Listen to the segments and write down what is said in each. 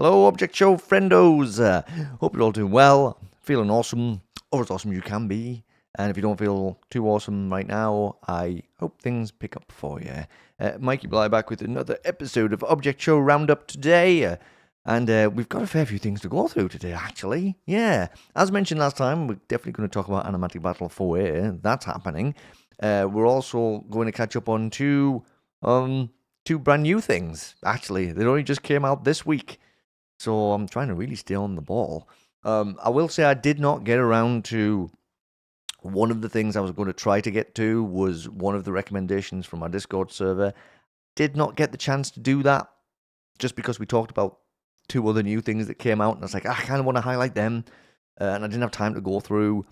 Hello, Object Show friendos. Hope you're all doing well, feeling awesome, or as awesome as you can be. And if you don't feel too awesome right now, I hope things pick up for you. Mikey Bly back with another episode of Object Show Roundup today. And we've got a fair few things to go through today, actually. Yeah, as mentioned last time, we're definitely going to talk about Animatic Battle 4A. That's happening. We're also going to catch up on two brand new things, actually. They only just came out this week. So I'm trying to really stay on the ball. I will say I did not get around to one of the things I was going to try to get to was one of the recommendations from our Discord server. Did not get the chance to do that just because we talked about two other new things that came out. And I was like, I kind of want to highlight them. And I didn't have time to go through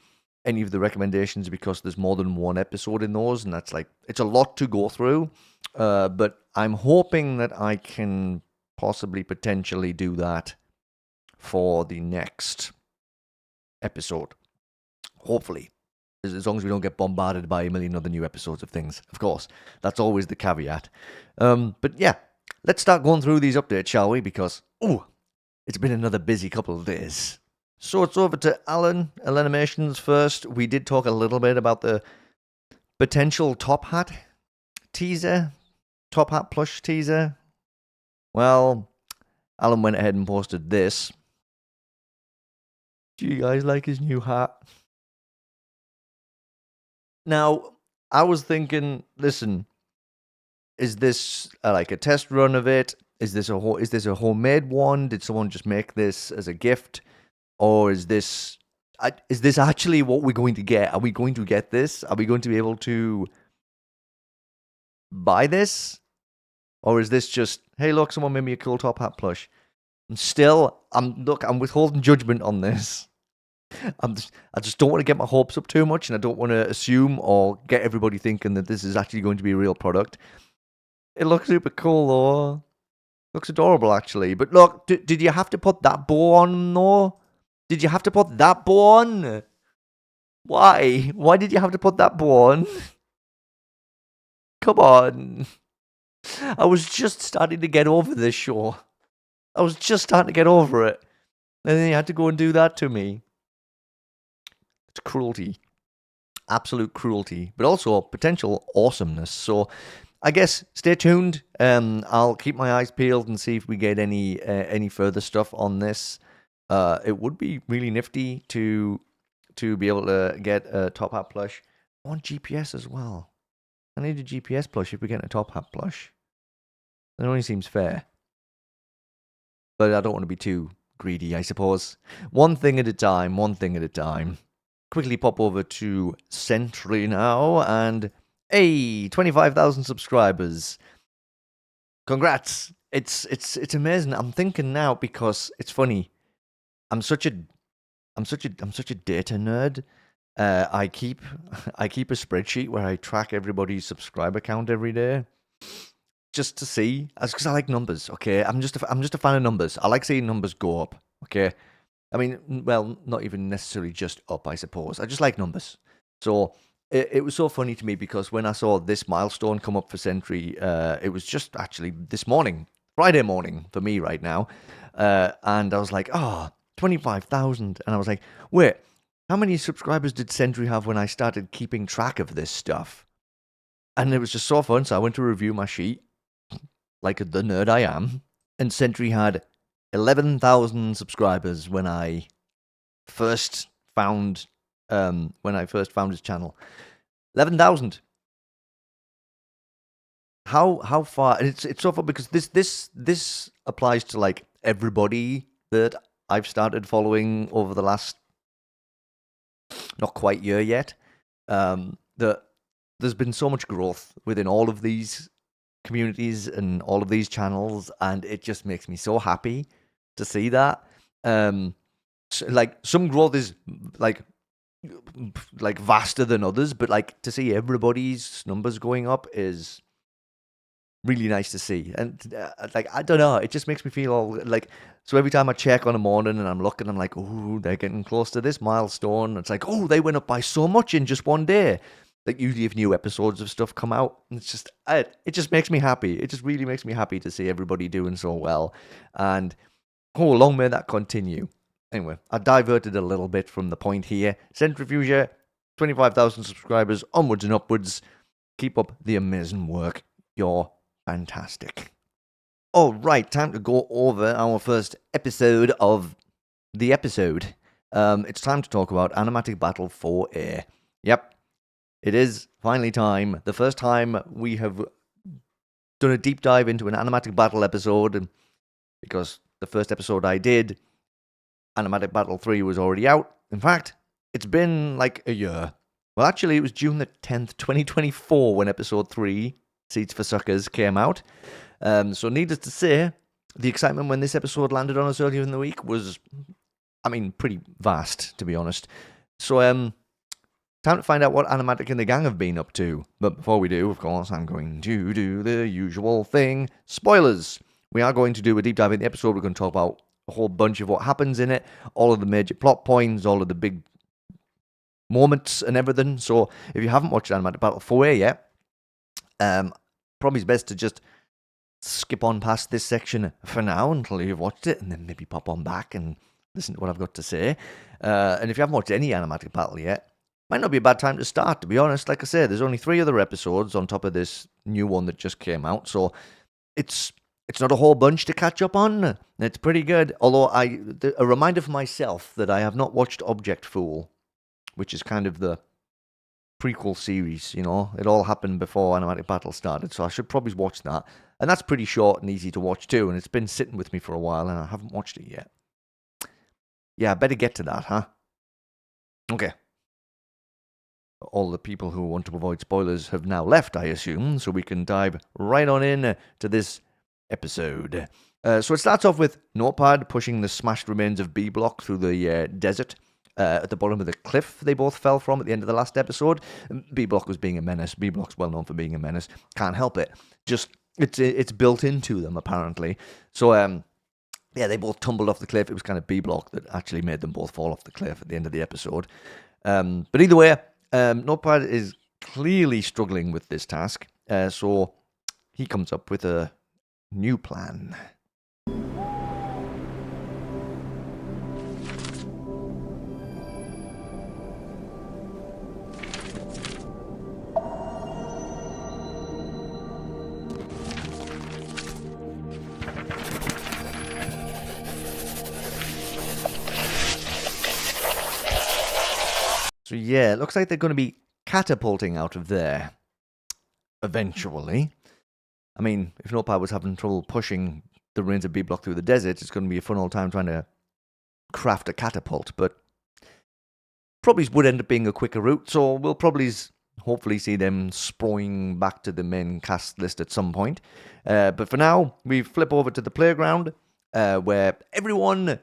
any of the recommendations because there's more than one episode in those. And that's like, it's a lot to go through. But I'm hoping that I can potentially do that for the next episode. Hopefully. As long as we don't get bombarded by a million other new episodes of things. Of course. That's always the caveat. But yeah, let's start going through these updates, shall we? Because, it's been another busy couple of days. So it's over to Allenimations first. We did talk a little bit about the potential Top Hat teaser. Top Hat plush teaser. Well, Alan went ahead and posted this. Do you guys like his new hat? Now, I was thinking, listen, is this like a test run of it? Is this a homemade one? Did someone just make this as a gift? Or is this actually what we're going to get? Are we going to get this? Are we going to be able to buy this? Or is this just, hey, look, someone made me a cool Top Hat plush? I'm withholding judgment on this. I just don't want to get my hopes up too much, and I don't want to assume or get everybody thinking that this is actually going to be a real product. It looks super cool, though. Looks adorable, actually. But look, did you have to put that bow on, though? Did you have to put that bow on? Why? Why did you have to put that bow on? Come on. I was just starting to get over this show. I was just starting to get over it. And then you had to go and do that to me. It's cruelty. Absolute cruelty. But also potential awesomeness. So I guess stay tuned. I'll keep my eyes peeled and see if we get any further stuff on this. It would be really nifty to be able to get a Top Hat plush. I want GPS as well. I need a GPS plush if we get a Top Hat plush. It only seems fair. But I don't want to be too greedy, I suppose. One thing at a time. Quickly pop over to Sentry now, and hey, 25,000 subscribers. Congrats. It's amazing. I'm thinking now because it's funny. I'm such a data nerd. I keep a spreadsheet where I track everybody's subscriber count every day. Just to see, because I like numbers, okay? I'm just a fan of numbers. I like seeing numbers go up, okay? I mean, well, not even necessarily just up, I suppose. I just like numbers. So it was so funny to me because when I saw this milestone come up for Sentry, it was just actually this morning, Friday morning for me right now, and I was like, 25,000, and I was like, wait, how many subscribers did Sentry have when I started keeping track of this stuff? And it was just so fun, so I went to review my sheet, like the nerd I am, and Sentry had 11,000 subscribers when I first found his channel. 11,000. How far? And it's so far because this applies to like everybody that I've started following over the last not quite year yet. That there's been so much growth within all of these communities and all of these channels, and it just makes me so happy to see that. Like some growth is like vaster than others, but like to see everybody's numbers going up is really nice to see. And like I don't know, it just makes me feel all like, so every time I check on a morning and I'm looking, I'm like, oh, they're getting close to this milestone. It's like, oh, they went up by so much in just one day. Like usually if new episodes of stuff come out, it's just it just makes me happy. It just really makes me happy to see everybody doing so well. And Oh, long may that continue. Anyway, I diverted a little bit from the point here. Centrifuger, 25,000 subscribers, onwards and upwards. Keep up the amazing work. You're fantastic. All right, time to go over our first episode of the episode. It's time to talk about Animatic Battle 4A. Yep, it is finally time. The first time we have done a deep dive into an Animatic Battle episode, because the first episode I did, Animatic Battle 3 was already out. In fact, it's been like a year. Well, actually, it was June the 10th, 2024 when episode 3, Seeds for Suckers, came out. So needless to say, the excitement when this episode landed on us earlier in the week was, pretty vast, to be honest. So, time to find out what Animatic and the gang have been up to. But before we do, of course, I'm going to do the usual thing. Spoilers! We are going to do a deep dive in the episode. We're going to talk about a whole bunch of what happens in it, all of the major plot points, all of the big moments and everything. So if you haven't watched Animatic Battle 4A yet, probably it's best to just skip on past this section for now until you've watched it, and then maybe pop on back and listen to what I've got to say. And if you haven't watched any Animatic Battle yet, might not be a bad time to start, to be honest. Like I said, there's only 3 other episodes on top of this new one that just came out, so it's not a whole bunch to catch up on. It's pretty good. Although, a reminder for myself that I have not watched Object Fool, which is kind of the prequel series, you know. It all happened before Animatic Battle started, so I should probably watch that. And that's pretty short and easy to watch too, and it's been sitting with me for a while, and I haven't watched it yet. Yeah, I better get to that, huh? Okay. All the people who want to avoid spoilers have now left, I assume, so we can dive right on in to this episode. So it starts off with Notepad pushing the smashed remains of B-Block through the desert at the bottom of the cliff they both fell from at the end of the last episode. B-Block was being a menace. B-Block's well known for being a menace. Can't help it. Just, it's built into them, apparently. So, yeah, they both tumbled off the cliff. It was kind of B-Block that actually made them both fall off the cliff at the end of the episode. But either way, Notepad is clearly struggling with this task. So he comes up with a new plan. So yeah, it looks like they're going to be catapulting out of there eventually. I mean, if Notepad was having trouble pushing the remains of B-Block through the desert, it's going to be a fun old time trying to craft a catapult, but probably would end up being a quicker route, so we'll probably hopefully see them sprawling back to the main cast list at some point. But for now, we flip over to the playground, where everyone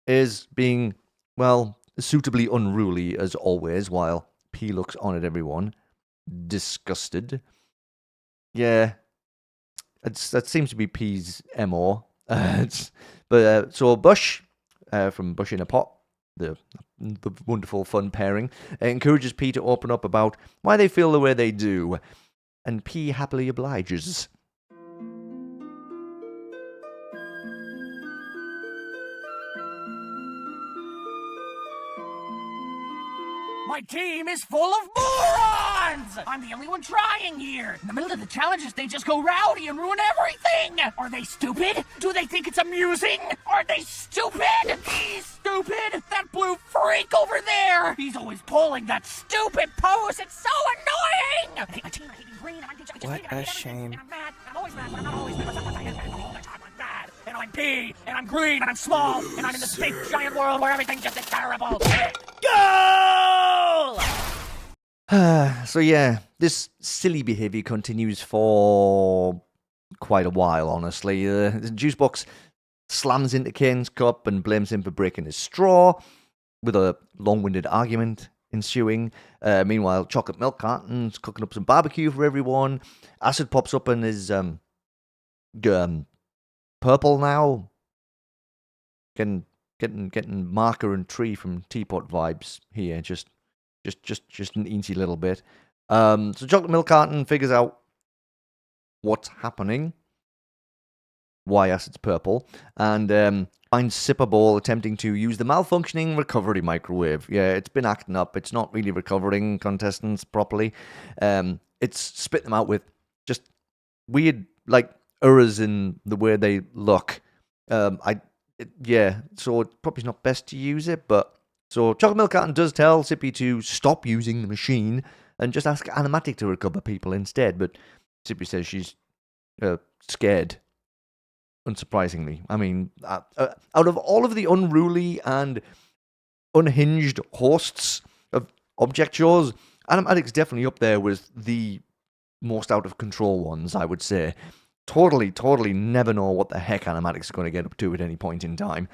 is being, well, suitably unruly as always, while P looks on at everyone, disgusted. Yeah. That seems to be P's MO. So Bush, from Bush in a Pot, the wonderful fun pairing, encourages P to open up about why they feel the way they do, and P happily obliges. My team is full of morons! I'm the only one trying here. In the middle of the challenges, they just go rowdy and ruin everything! Are they stupid? Do they think it's amusing? Are they stupid? He's stupid! That blue freak over there! He's always pulling that stupid pose! It's so annoying! I hate my team, I hate being green, What a shame. I'm mad. I'm always mad, but I'm not always mad. Sometimes I am all the time. I'm mad. And I'm P, and I'm green, and I'm small, and I'm in this big giant world where everything just is terrible. Goal! So yeah, this silly behavior continues for quite a while, honestly. The juice box slams into Kane's cup and blames him for breaking his straw, with a long-winded argument ensuing. Meanwhile, chocolate milk carton's cooking up some barbecue for everyone. Acid pops up and is purple now. Getting marker and tree from teapot vibes here. Just an easy little bit. So chocolate milk carton figures out what's happening, why acid's purple, and finds Sipper Ball attempting to use the malfunctioning recovery microwave. Yeah, it's been acting up. It's not really recovering contestants properly. It's spit them out with just weird, like, errors in the way they look. So it's probably not best to use it, but... So Chocolate Milk Carton does tell Sippy to stop using the machine and just ask Animatic to recover people instead, but Sippy says she's scared, unsurprisingly. I mean, out of all of the unruly and unhinged hosts of object shows, Animatic's definitely up there with the most out of control ones, I would say. Totally never know what the heck Animatic's going to get up to at any point in time.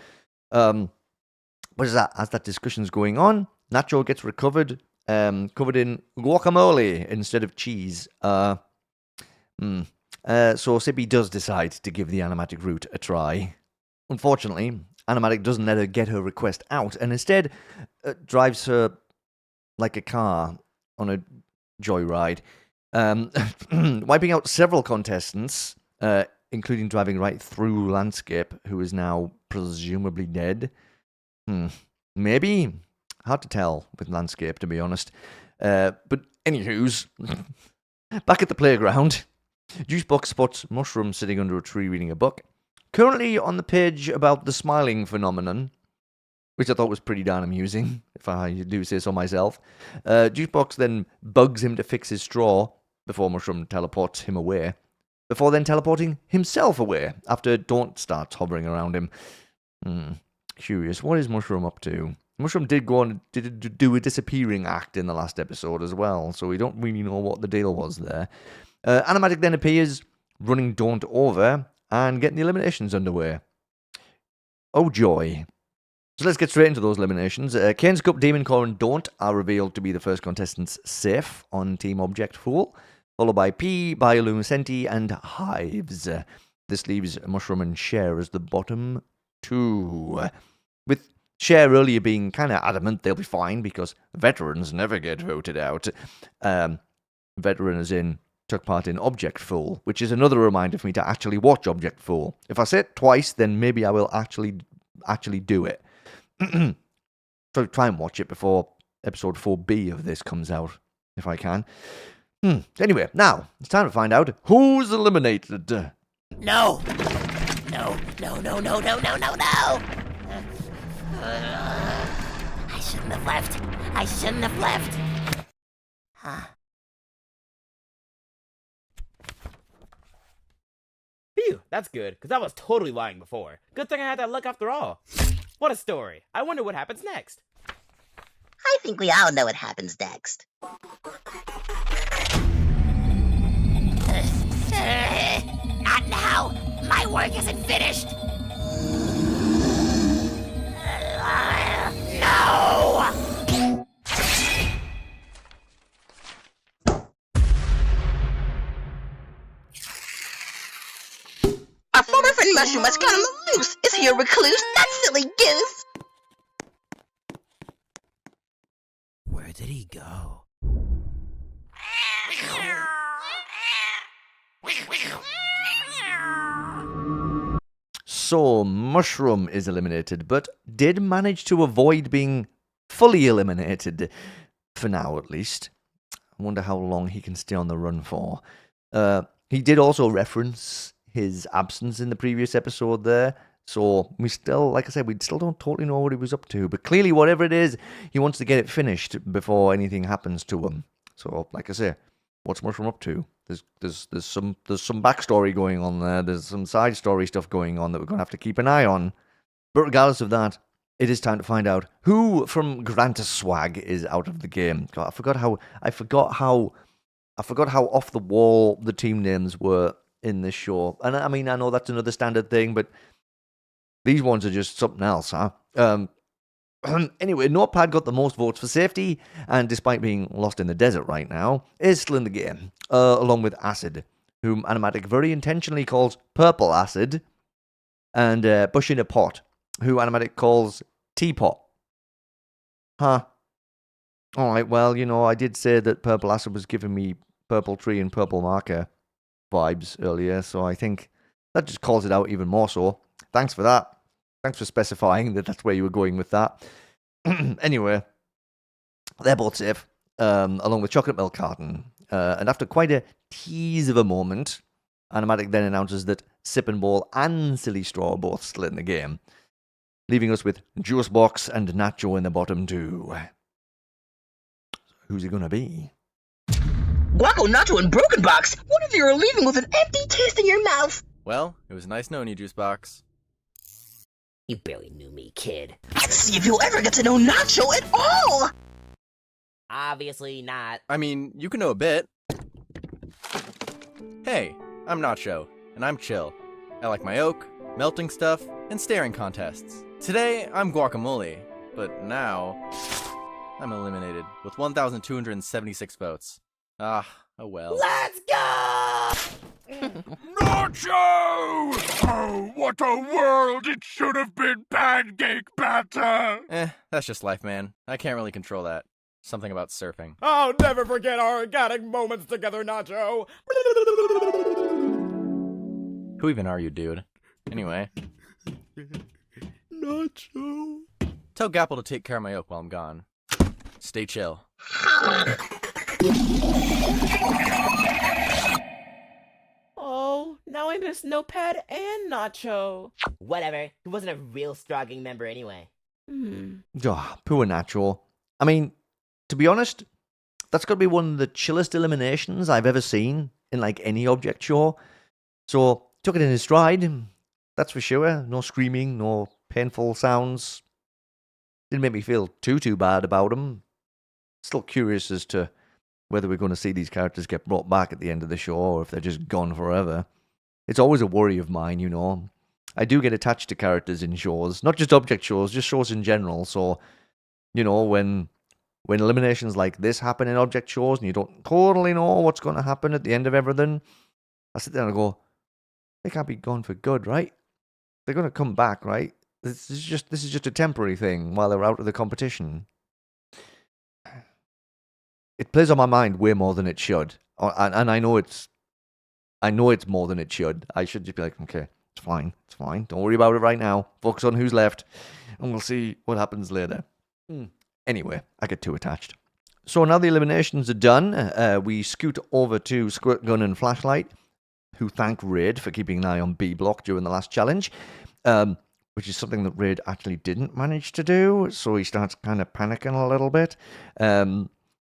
But as that discussion's going on, Nacho gets recovered, covered in guacamole instead of cheese. So Sippy does decide to give the Animatic route a try. Unfortunately, Animatic doesn't let her get her request out, and instead drives her like a car on a joyride, wiping out several contestants, including driving right through Landscape, who is now presumably dead. Maybe. Hard to tell with Landscape, to be honest. But anywho's, back at the playground, Juicebox spots Mushroom sitting under a tree reading a book. Currently on the page about the smiling phenomenon, which I thought was pretty darn amusing, if I do say so myself. Juicebox then bugs him to fix his straw before Mushroom teleports him away, before then teleporting himself away after Daunt starts hovering around him. Curious, what is Mushroom up to? Mushroom did go on to do a disappearing act in the last episode as well, so we don't really know what the deal was there. Animatic then appears, running Daunt over and getting the eliminations underway. Oh joy. So let's get straight into those eliminations. Kane's Cup, Demon Core, and Daunt are revealed to be the first contestants safe on Team Object Fool, followed by P, Bioluminescenti, and Hives. This leaves Mushroom and Cher as the bottom two, with Cher earlier being kind of adamant they'll be fine because veterans never get voted out. Veteran as in took part in Object Fool, which is another reminder for me to actually watch Object Fool. If I say it twice, then maybe I will actually do it. So try and watch it before episode 4B of this comes out, if I can. Anyway, now it's time to find out who's eliminated. No! No! I shouldn't have left. Huh. Phew, that's good, because I was totally lying before. Good thing I had that luck after all. What a story. I wonder what happens next. I think we all know what happens next. Not now! My work isn't finished! No! Our former friend Mushroom has gone on the loose. Is he a recluse? That silly goose! Where did he go? So, Mushroom is eliminated, but did manage to avoid being fully eliminated, for now at least. I wonder how long he can stay on the run for. He did also reference his absence in the previous episode there, so we still, like I said, we still don't totally know what he was up to, but clearly whatever it is, he wants to get it finished before anything happens to him. So, like I say, what's Mushroom up to? There's some backstory going on there. There's some side story stuff going on that we're going to have to keep an eye on. But regardless of that, it is time to find out who from Granta Swag is out of the game. God, I forgot how off the wall the team names were in this show. And I mean, I know that's another standard thing, but these ones are just something else, huh? Anyway, Notepad got the most votes for safety, and despite being lost in the desert right now, is still in the game, along with Acid, whom Animatic very intentionally calls Purple Acid, and Bush in a Pot, who Animatic calls Teapot. Huh. Alright, well, you know, I did say that Purple Acid was giving me Purple Tree and Purple Marker vibes earlier, so I think that just calls it out even more so. Thanks for that. Thanks for specifying that that's where you were going with that. Anyway, they're both safe, along with Chocolate Milk Carton. And after quite a tease of a moment, Animatic then announces that Sip and Ball and Silly Straw are both still in the game, leaving us with Juice Box and Nacho in the bottom two. Who's it gonna be? Guaco, Nacho, and Broken Box. One of you are leaving with an empty taste in your mouth. Well, it was nice knowing you, Juice Box. You barely knew me, kid. Let's see if you'll ever get to know Nacho at all. Obviously not. I mean, you can know a bit. Hey, I'm Nacho, and I'm chill. I like my oak, melting stuff, and staring contests. Today, I'm guacamole, but now I'm eliminated with 1,276 votes. Ah, oh well. Let's go! Nacho! Oh, what a world! It should have been pancake batter! That's just life, man. I can't really control that. Something about surfing. I'll never forget our organic moments together, Nacho. Who even are you, dude? Anyway. Nacho. Tell Gapple to take care of my oak while I'm gone. Stay chill. Oh, now I miss Notepad and Nacho. Whatever. He wasn't a real Strogging member anyway. Poor Nacho. I mean, to be honest, that's got to be one of the chillest eliminations I've ever seen in, like, any object show. So, took it in his stride, that's for sure. No screaming, no painful sounds. Didn't make me feel too bad about him. Still curious as to whether we're going to see these characters get brought back at the end of the show or if they're just gone forever. It's always a worry of mine, you know. I do get attached to characters in shows, not just object shows, just shows in general. So, you know, when eliminations like this happen in object shows and you don't totally know what's going to happen at the end of everything, I sit there and go, they can't be gone for good, right? They're going to come back, right? This is just a temporary thing while they're out of the competition. It plays on my mind way more than it should, and I know it's more than it should. I should just be like, okay, it's fine, don't worry about it right now. Focus on who's left, and we'll see what happens later. Anyway, I get too attached. So now the eliminations are done. We scoot over to Squirt Gun and Flashlight, who thank Raid for keeping an eye on B Block during the last challenge, which is something that Raid actually didn't manage to do. So he starts kind of panicking a little bit.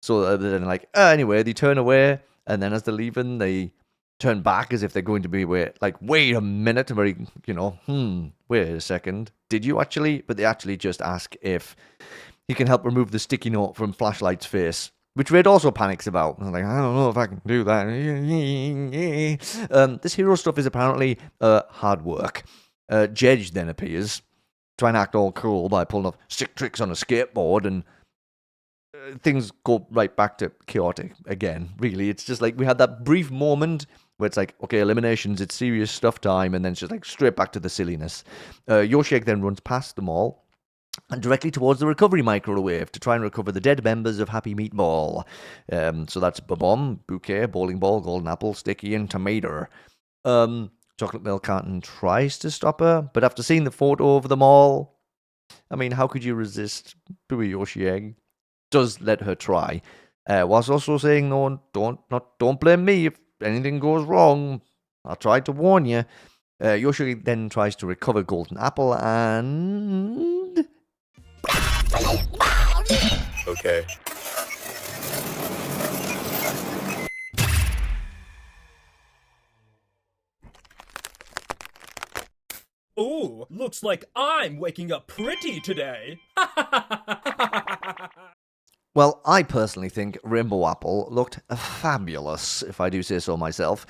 So then, like, anyway, they turn away, and then as they're leaving, they turn back as if they're going to be wait a minute, very, you know, wait a second, did you actually? But they actually just ask if he can help remove the sticky note from Flashlight's face, which Raid also panics about. I'm like, I don't know if I can do that. This hero stuff is apparently hard work. Jedge then appears, trying to act all cool by pulling off sick tricks on a skateboard, and things go right back to chaotic again, really. It's just like we had that brief moment where it's like, okay, eliminations, it's serious stuff time, and then it's just like straight back to the silliness. Yoshi then runs past them all and directly towards the recovery microwave to try and recover the dead members of Happy Meatball. So that's Babomb, Bouquet, Bowling Ball, Golden Apple, Sticky, and Tomato. Chocolate Milk Carton tries to stop her, but after seeing the photo of them all, I mean, how could you resist? Poor Yoshi Egg does let her try, whilst also saying, no, don't blame me if anything goes wrong. I tried to warn you. Yoshi then tries to recover Golden Apple and... Okay. Ooh, looks like I'm waking up pretty today. Well, I personally think Rainbow Apple looked fabulous, if I do say so myself.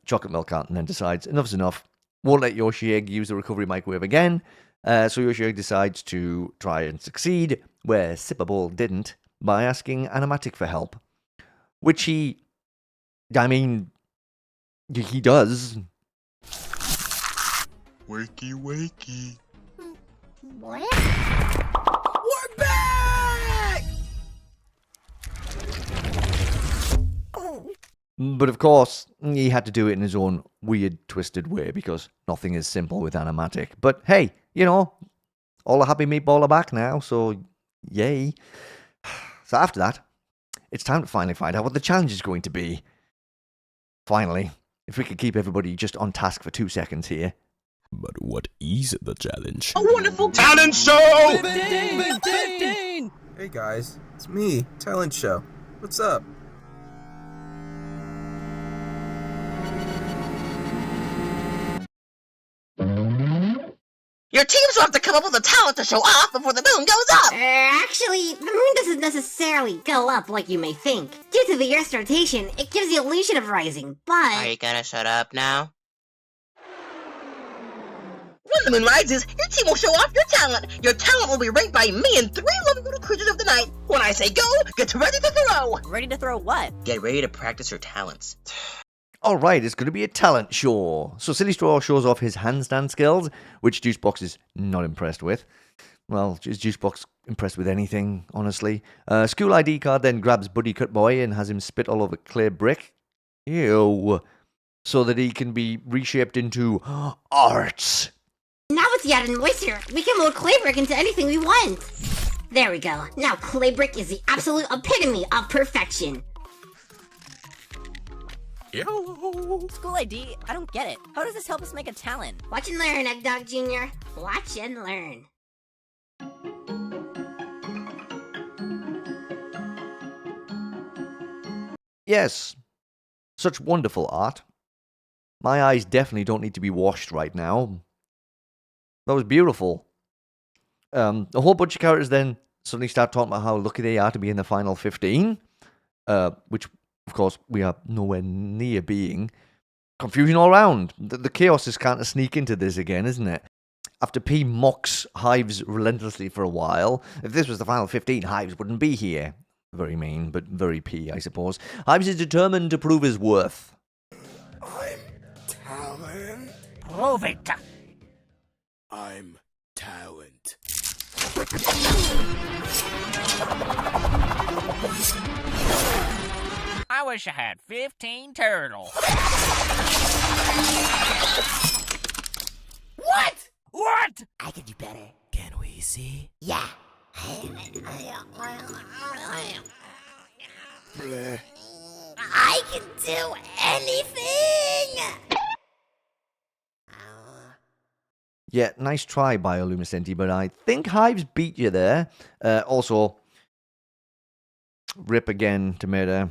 Chocolate Milk Carton then decides enough's enough. Won't let Yoshi Egg use the recovery microwave again. So Yoshi Egg decides to try and succeed, where Sipperball didn't, by asking Animatic for help. Which he does. Wakey, wakey. What? We're back! But of course, he had to do it in his own weird, twisted way, because nothing is simple with Animatic. But hey, you know, all the happy meatball are back now, so yay. So after that, it's time to finally find out what the challenge is going to be. Finally, if we could keep everybody just on task for 2 seconds here. But what is the challenge? A wonderful Talent show! 15! Hey guys, it's me, Talent Show. What's up? Your teams will have to come up with a talent to show off before the moon goes up! Actually, the moon doesn't necessarily go up like you may think. Due to the Earth's rotation, it gives the illusion of rising, but... Are you gonna shut up now? When the moon rises, your team will show off your talent. Your talent will be ranked by me and 3 loving little creatures of the night. When I say go, get ready to throw! Ready to throw what? Get ready to practice your talents. Alright, it's going to be a talent show. So Silly Straw shows off his handstand skills, which Juicebox is not impressed with. Well, is Juicebox impressed with anything, honestly? School ID card then grabs Buddy Cut Boy and has him spit all over Clay Brick. Ew. So that he can be reshaped into art. Now with the added moisture, we can mold clay brick into anything we want. There we go. Now clay brick is the absolute epitome of perfection. Yellow. School ID? I don't get it. How does this help us make a talent? Watch and learn, Eggdog Jr. Watch and learn. Yes. Such wonderful art. My eyes definitely don't need to be washed right now. That was beautiful. A whole bunch of characters then suddenly start talking about how lucky they are to be in the final 15, which, of course, we are nowhere near being. Confusion all around. The chaos is kind of sneak into this again, isn't it? After P mocks Hives relentlessly for a while, if this was the final 15, Hives wouldn't be here. Very mean, but very P, I suppose. Hives is determined to prove his worth. I'm talent. Prove it. I'm talent. I wish I had 15 turtles. What? What? I can do better. Can we see? Yeah. Bleh. I can do anything! Yeah, nice try, Bioluminescenti, but I think Hives beat you there. Also, rip again, Tomato.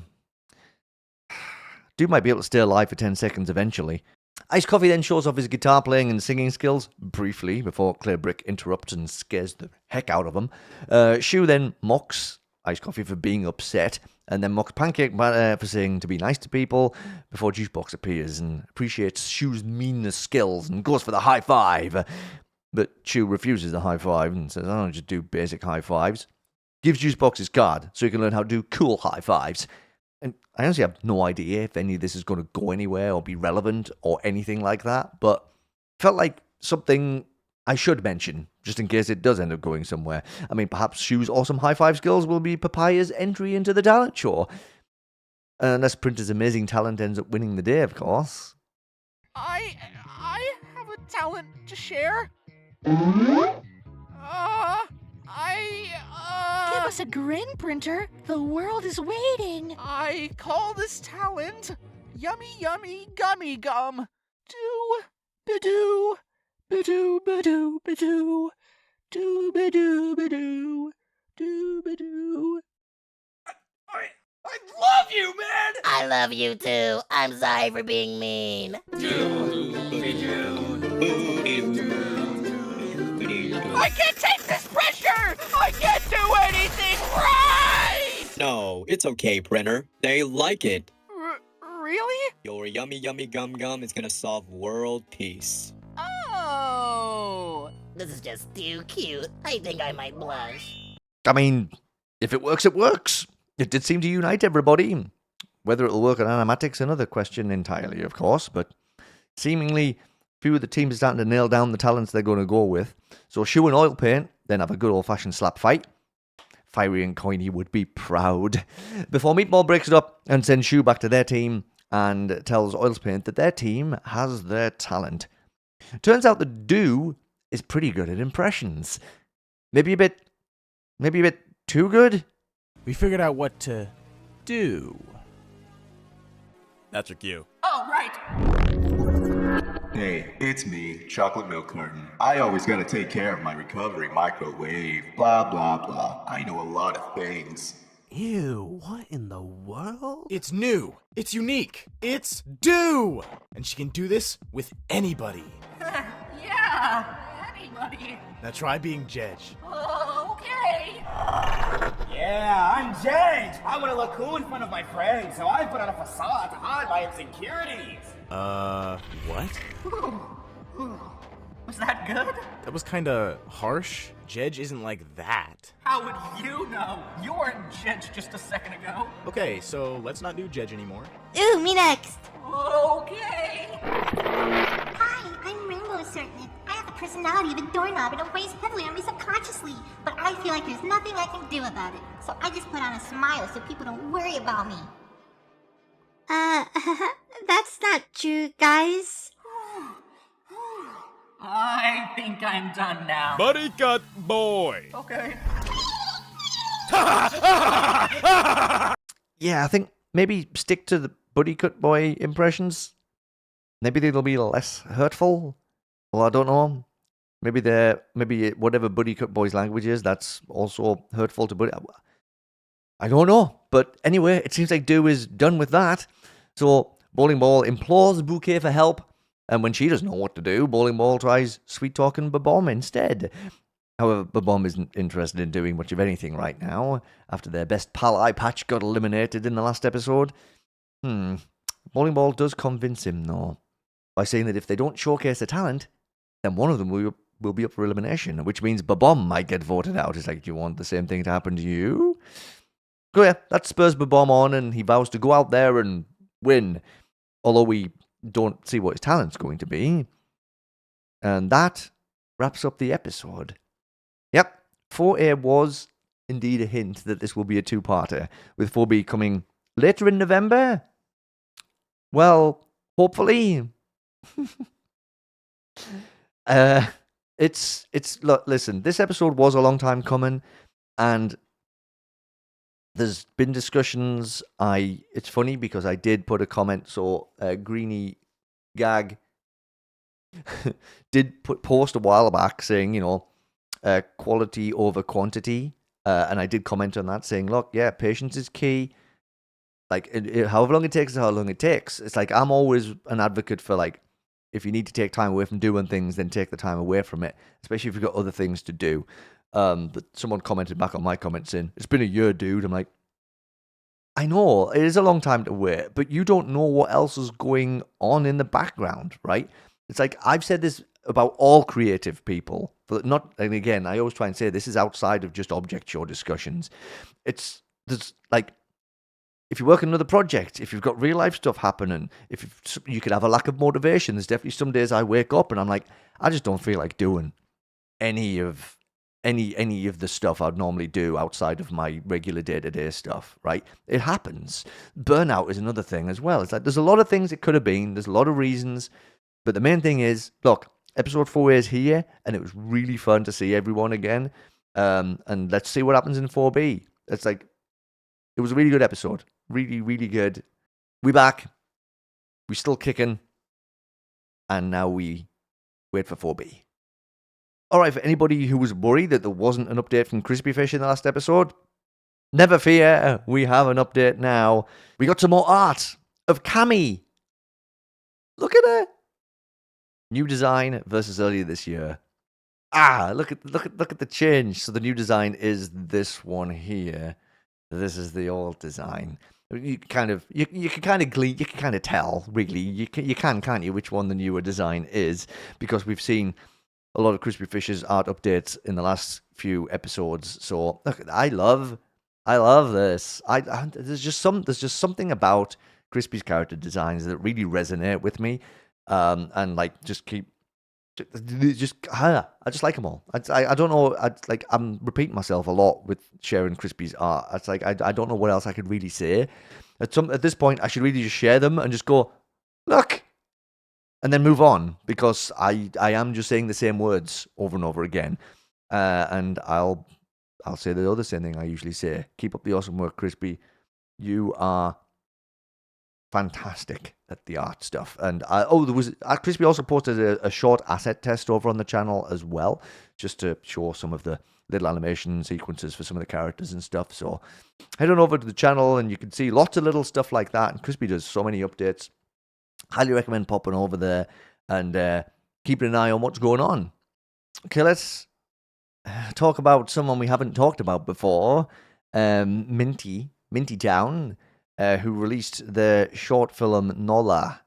Dude might be able to stay alive for 10 seconds eventually. Ice Coffee then shows off his guitar playing and singing skills, briefly, before Clay Brick interrupts and scares the heck out of him. Shu then mocks Ice Coffee for being upset, and then mocks Pancake for saying to be nice to people, before Juicebox appears and appreciates Shu's meanness skills and goes for the high five. But Shu refuses the high five and says, I don't just do basic high fives. Gives Juicebox his card so he can learn how to do cool high fives. And I honestly have no idea if any of this is going to go anywhere or be relevant or anything like that, but felt like something I should mention, just in case it does end up going somewhere. I mean, perhaps Shu's awesome high-five skills will be Papaya's entry into the talent show. Unless Printer's amazing talent ends up winning the day, of course. I have a talent to share. Give us a grin, Printer. The world is waiting. I call this talent Yummy Yummy Gummy Gum. Do-ba-doo, ba-doo, ba-doo, ba-doo, do-ba-doo, ba-doo, do-ba-doo. I love you, man! I love you too. I'm sorry for being mean. I can't take this pressure! I can't do anything right! No, it's okay, Printer. They like it. Really? Your yummy yummy gum gum is gonna solve world peace. Oh! This is just too cute. I think I might blush. I mean, if it works, it works. It did seem to unite everybody. Whether it'll work on Animatic's another question entirely, of course, but seemingly few of the teams are starting to nail down the talents they're going to go with. So Shu and Oil Paint then have a good old-fashioned slap fight. Fiery and Coiny would be proud. Before Meatball breaks it up and sends Shu back to their team and tells Oil Paint that their team has their talent. Turns out that Do is pretty good at impressions. Maybe a bit too good? We figured out what to do. That's your cue. Oh, right. Hey, it's me, Chocolate Milk Carton. I always gotta take care of my recovery microwave, blah blah blah. I know a lot of things. Ew, what in the world? It's new. It's unique. It's do. And she can do this with anybody. Yeah, anybody. Now try being Jedge. Okay. Yeah, I'm Jedge. I want to look cool in front of my friends, so I put on a facade to hide my insecurities. What? Was that good? That was kinda harsh. Jedge isn't like that. How would you know? You weren't Jedge just a second ago. Okay, so let's not do Jedge anymore. Ooh, me next. Okay. Hi, I'm Rainbow Circuit. I have the personality of a doorknob and it weighs heavily on me subconsciously, but I feel like there's nothing I can do about it. So I just put on a smile so people don't worry about me. That's not true, guys. I think I'm done now. Buddy cut boy. Okay. Yeah, I think maybe stick to the Buddy Cut Boy impressions. Maybe they'll be less hurtful. Well, I don't know. Maybe whatever Buddy Cut Boy's language is, that's also hurtful to Buddy. I don't know. But anyway, it seems like Do is done with that. So Bowling Ball implores Bouquet for help. And when she doesn't know what to do, Bowling Ball tries sweet-talking Babom instead. However, Babom isn't interested in doing much of anything right now, after their best pal Eye Patch got eliminated in the last episode. Bowling Ball does convince him, though, by saying that if they don't showcase a talent, then one of them will be up for elimination, which means Babom might get voted out. It's like, do you want the same thing to happen to you? So yeah, that spurs Babom on, and he vows to go out there and win, although we don't see what his talent's going to be. And that wraps up the episode. Yep, 4A was indeed a hint that this will be a two-parter, with 4B coming later in November. Well, hopefully. Look, listen, this episode was a long time coming, and there's been discussions. It's funny because I did put a comment, so Greeny Gag did post a while back saying, quality over quantity, and I did comment on that saying, look, yeah, patience is key. Like, however long it takes is how long it takes. It's like, I'm always an advocate for, like, if you need to take time away from doing things, then take the time away from it, especially if you've got other things to do. But someone commented back on my comment saying, it's been a year, dude. I'm like, I know, it is a long time to wait, but you don't know what else is going on in the background, right? It's like, I've said this about all creative people, but not, and again, I always try and say this is outside of just object show discussions. There's like, if you work on another project, if you've got real life stuff happening, if you could have a lack of motivation, there's definitely some days I wake up and I'm like, I just don't feel like doing any of the stuff I'd normally do outside of my regular day-to-day stuff, right? It happens. Burnout is another thing as well. It's like, there's a lot of things it could have been. There's a lot of reasons. But the main thing is, look, episode 4 is here, and it was really fun to see everyone again. And let's see what happens in 4B. It's like, it was a really good episode. Really, really good. We back. We still kicking. And now we wait for 4B. All right, for anybody who was worried that there wasn't an update from Krispifishh in the last episode, never fear, we have an update now. We got some more art of Cammy. Look at her. New design versus earlier this year. Look at the change. So the new design is this one here. This is the old design. You can kind of tell, really. You can, can't you, which one the newer design is, because we've seen a lot of Krispifish's art updates in the last few episodes. So look, I love this. There's just something about Crispy's character designs that really resonate with me, and like I just like them all. I don't know. I'm repeating myself a lot with sharing Crispy's art. It's like I don't know what else I could really say. At this point, I should really just share them and just go, look, and then move on, because I am just saying the same words over and over again. And I'll say the other same thing I usually say. Keep up the awesome work, Crispy. You are fantastic at the art stuff. And Crispy also posted a short asset test over on the channel as well, just to show some of the little animation sequences for some of the characters and stuff. So head on over to the channel and you can see lots of little stuff like that. And Crispy does so many updates. Highly recommend popping over there and keeping an eye on what's going on. Okay, let's talk about someone we haven't talked about before. MintyInTown, who released their short film Nolla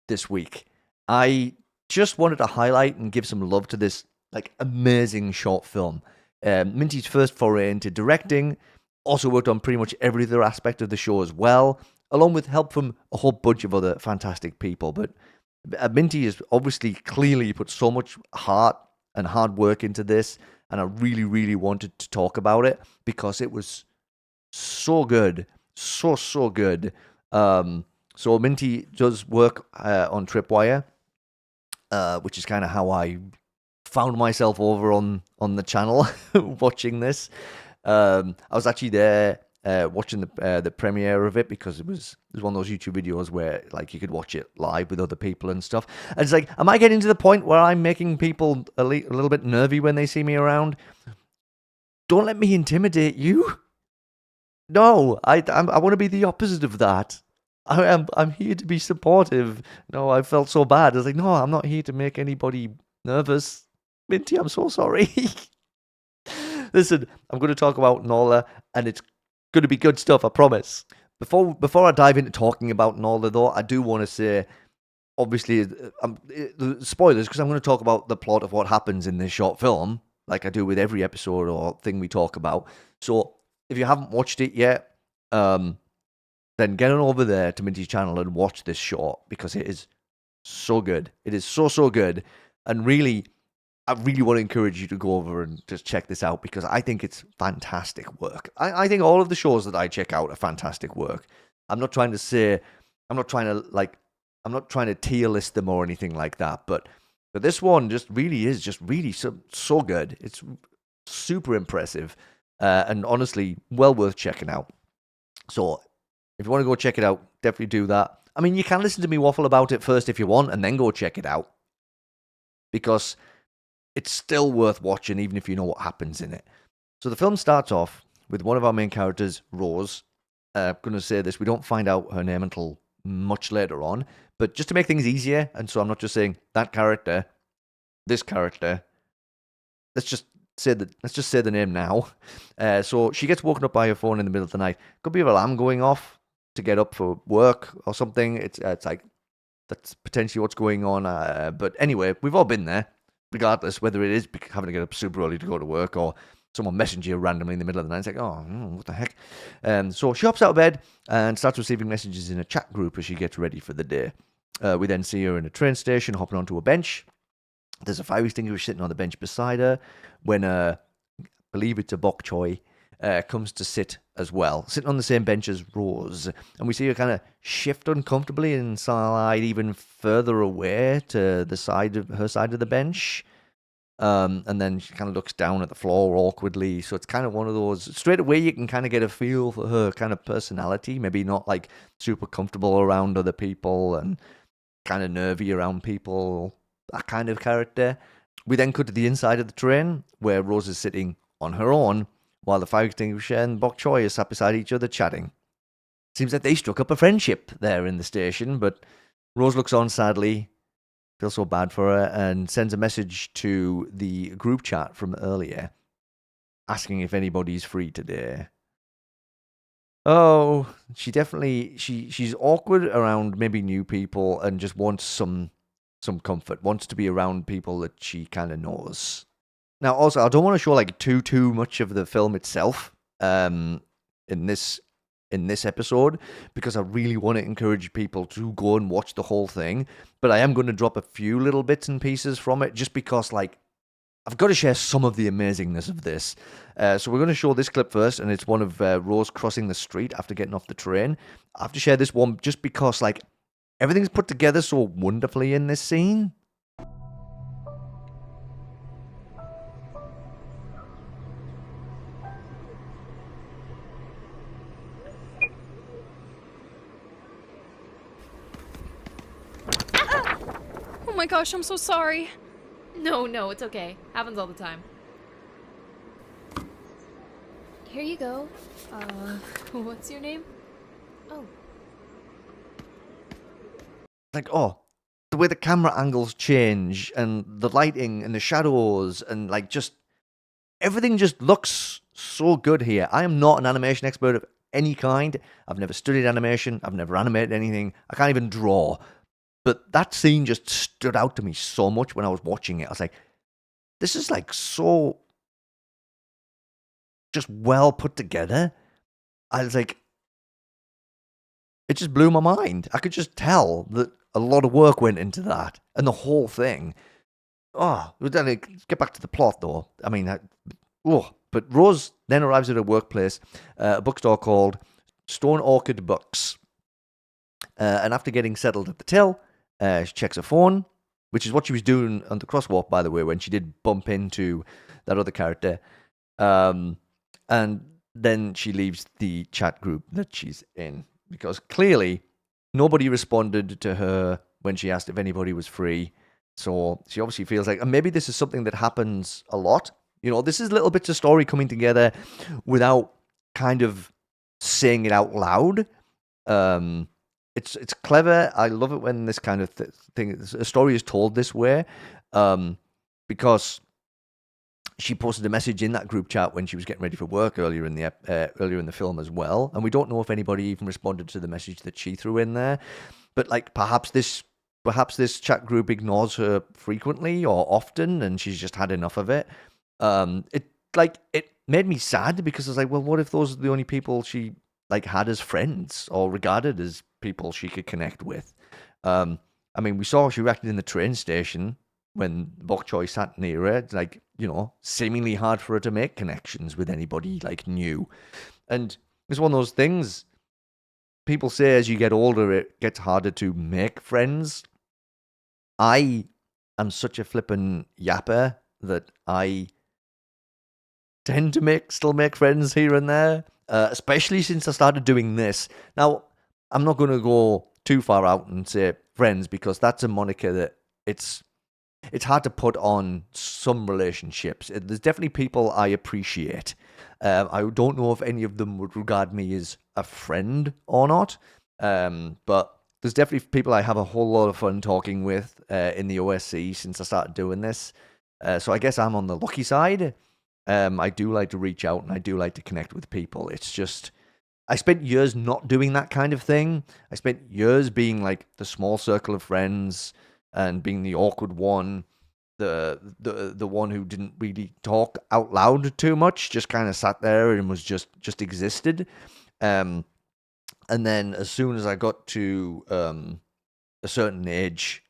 this week. I just wanted to highlight and give some love to this amazing short film. Minty's first foray into directing, also worked on pretty much every other aspect of the show as well, along with help from a whole bunch of other fantastic people. But Minty has obviously clearly put so much heart and hard work into this, and I really, really wanted to talk about it because it was so good. So good. So Minty does work on Tripwire, which is kind of how I found myself over on the channel watching this. I was actually there watching the premiere of it because it was one of those YouTube videos where you could watch it live with other people and stuff. And it's like, am I getting to the point where I'm making people a little bit nervy when they see me around? Don't let me intimidate you. No, I want to be the opposite of that. I'm here to be supportive. No, I felt so bad. I was like, no, I'm not here to make anybody nervous. Minty, I'm so sorry. Listen, I'm going to talk about Nolla, and it's going to be good stuff, I promise. Before I dive into talking about Nolla, though, I do want to say, obviously, the spoilers, because I'm going to talk about the plot of what happens in this short film, like I do with every episode or thing we talk about. So, if you haven't watched it yet, then get on over there to Minty's channel and watch this short, because it is so good. It is so good. And really, I really want to encourage you to go over and just check this out, because I think it's fantastic work. I think all of the shows that I check out are fantastic work. I'm not trying to tier list them or anything like that, but this one just really is so good. It's super impressive. And honestly, well worth checking out. So, if you want to go check it out, definitely do that. I mean, you can listen to me waffle about it first if you want, and then go check it out. Because it's still worth watching, even if you know what happens in it. So the film starts off with one of our main characters, Rose. I'm going to say this, we don't find out her name until much later on. But just to make things easier, and so I'm not just saying that character, this character, let's just say the name now. So she gets woken up by her phone in the middle of the night. Could be an alarm going off to get up for work or something. It's like, that's potentially what's going on. But anyway, we've all been there, regardless whether it is having to get up super early to go to work or someone messaging you randomly in the middle of the night. It's like, oh, what the heck? So she hops out of bed and starts receiving messages in a chat group as she gets ready for the day. We then see her in a train station hopping onto a bench. There's a fire extinguisher sitting on the bench beside her when I believe it's a bok choy comes to sit as well, sitting on the same bench as Rose. And we see her kind of shift uncomfortably and slide even further away to the side of the bench. And then she kind of looks down at the floor awkwardly. So it's kind of one of those, straight away you can kind of get a feel for her kind of personality. Maybe not like super comfortable around other people and kind of nervy around people, that kind of character. We then cut to the inside of the train where Rose is sitting on her own while the fire extinguisher and bok choy are sat beside each other chatting. Seems like they struck up a friendship there in the station, but Rose looks on sadly, feels so bad for her, and sends a message to the group chat from earlier asking if anybody's free today. Oh, she's awkward around maybe new people and just wants some comfort, wants to be around people that she kind of knows. Now, also, I don't want to show like too much of the film itself in this episode, because I really want to encourage people to go and watch the whole thing. But I am going to drop a few little bits and pieces from it, just because like I've got to share some of the amazingness of this. So we're going to show this clip first, and it's one of Rose crossing the street after getting off the train. I have to share this one just because like everything's put together so wonderfully in this scene. Oh my gosh, I'm so sorry. No, it's okay. Happens all the time. Here you go. What's your name? Oh. Like, oh, the way the camera angles change and the lighting and the shadows and like just everything just looks so good here. I am not an animation expert of any kind. I've never studied animation. I've never animated anything. I can't even draw. But that scene just stood out to me so much when I was watching it. I was like, this is like so just well put together. I was like, it just blew my mind. I could just tell that a lot of work went into that and the whole thing. Oh, then get back to the plot though. I mean, but Rose then arrives at a workplace, a bookstore called Stone Orchid Books. And after getting settled at the till, she checks her phone, which is what she was doing on the crosswalk, by the way, when she did bump into that other character. And then she leaves the chat group that she's in, because clearly nobody responded to her when she asked if anybody was free. So she obviously feels like, and maybe this is something that happens a lot. You know, this is little bits of story coming together without kind of saying it out loud. It's clever. I love it when this kind of thing, a story is told this way, because she posted a message in that group chat when she was getting ready for work earlier in the film as well, and we don't know if anybody even responded to the message that she threw in there. But like perhaps this chat group ignores her frequently or often, and she's just had enough of it. It made me sad because I was like, well, what if those are the only people she like had as friends or regarded as people she could connect with? I mean, we saw she reacted in the train station when bok choy sat near her. It's like, you know, seemingly hard for her to make connections with anybody like new. And it's one of those things. People say as you get older, it gets harder to make friends. I am such a flippin' yapper that I tend to still make friends here and there, especially since I started doing this. Now, I'm not going to go too far out and say friends, because that's a moniker that it's hard to put on some relationships. There's definitely people I appreciate. I don't know if any of them would regard me as a friend or not, but there's definitely people I have a whole lot of fun talking with in the OSC since I started doing this. So I guess I'm on the lucky side. I do like to reach out and I do like to connect with people. It's just, I spent years not doing that kind of thing. I spent years being like the small circle of friends and being the awkward one, the one who didn't really talk out loud too much, just kind of sat there and was just existed. And then as soon as I got to a certain age,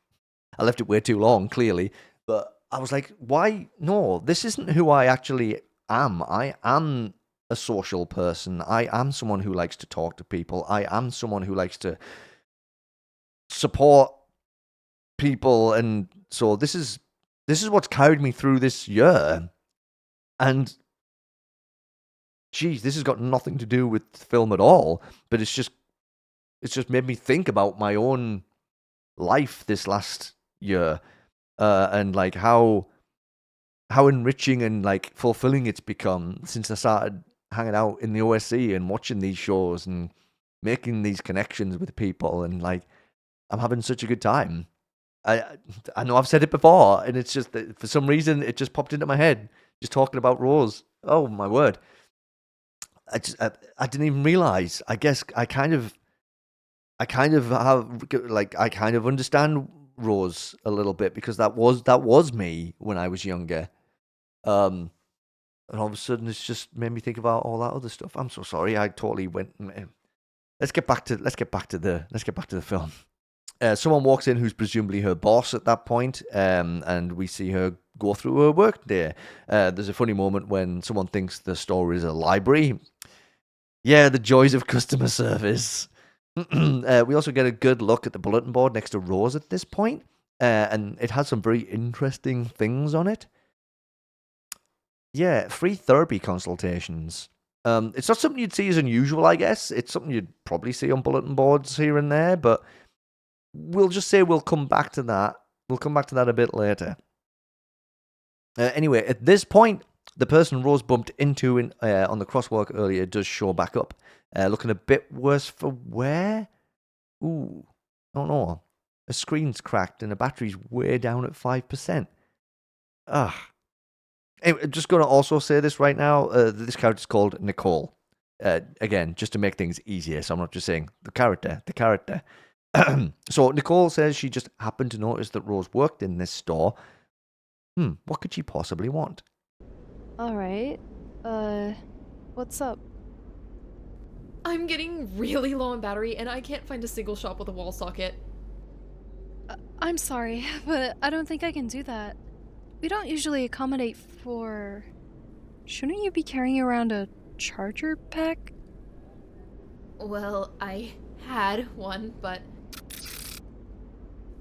I left it way too long, clearly, but I was like, why? No, this isn't who I actually am. I am a social person. I am someone who likes to talk to people. I am someone who likes to support people. And so this is what's carried me through this year. And geez, this has got nothing to do with film at all, but it's just made me think about my own life this last year. And like how enriching and like fulfilling it's become since I started hanging out in the OSC and watching these shows and making these connections with people, and like I'm having such a good time. I know I've said it before, and it's just that for some reason it just popped into my head just talking about Rose. Oh my word! I didn't even realize. I guess I kind of understand Rose a little bit because that was me when I was younger, and all of a sudden it's just made me think about all that other stuff. I'm so sorry. I totally went. Let's get back to the film. Someone walks in who's presumably her boss at that point, and we see her go through her work day. There's a funny moment when someone thinks the store is a library. Yeah, the joys of customer service. We also get a good look at the bulletin board next to Rose at this point, and it has some very interesting things on it. Yeah, free therapy consultations. It's not something you'd see as unusual, I guess. It's something you'd probably see on bulletin boards here and there, but we'll just say we'll come back to that. We'll come back to that a bit later. Anyway, at this point, the person Rose bumped into on the crosswalk earlier does show back up, looking a bit worse for wear. Ooh, I don't know. A screen's cracked and the battery's way down at 5%. Ugh. Anyway, I'm just going to also say this right now. This character's called Nicole. Again, just to make things easier, so I'm not just saying the character. So Nicole says she just happened to notice that Rose worked in this store. What could she possibly want? Alright. What's up? I'm getting really low on battery and I can't find a single shop with a wall socket. I'm sorry, but I don't think I can do that. We don't usually accommodate for... Shouldn't you be carrying around a charger pack? Well, I had one, but...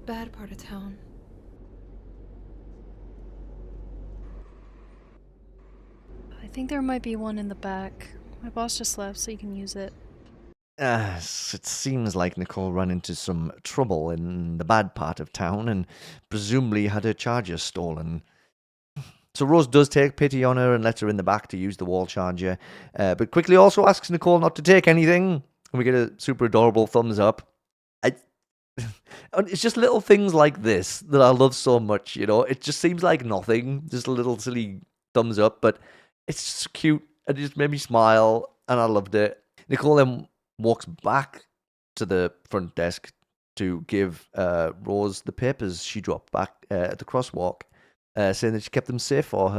Bad part of town. I think there might be one in the back. My boss just left, so you can use it. It seems like Nicole ran into some trouble in the bad part of town and presumably had her charger stolen. So Rose does take pity on her and lets her in the back to use the wall charger, but quickly also asks Nicole not to take anything, and we get a super adorable thumbs up. It's just little things like this that I love so much, you know? It just seems like nothing, just a little silly thumbs up, but it's just cute, and it just made me smile, and I loved it. Nicole then walks back to the front desk to give Rose the papers she dropped back at the crosswalk, saying that she kept them safe for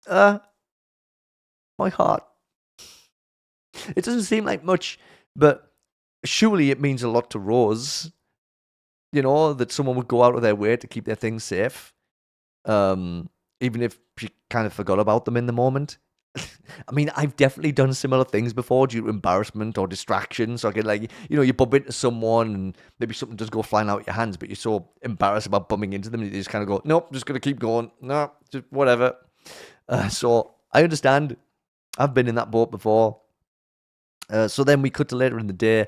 her. My heart. It doesn't seem like much, but surely it means a lot to Rose, you know, that someone would go out of their way to keep their things safe, even if she kind of forgot about them in the moment. I mean, I've definitely done similar things before due to embarrassment or distraction. So I get like, you know, you bump into someone and maybe something does go flying out your hands, but you're so embarrassed about bumping into them, you just kind of go, nope, just going to keep going. No, just whatever. So I understand. I've been in that boat before. So then we cut to later in the day,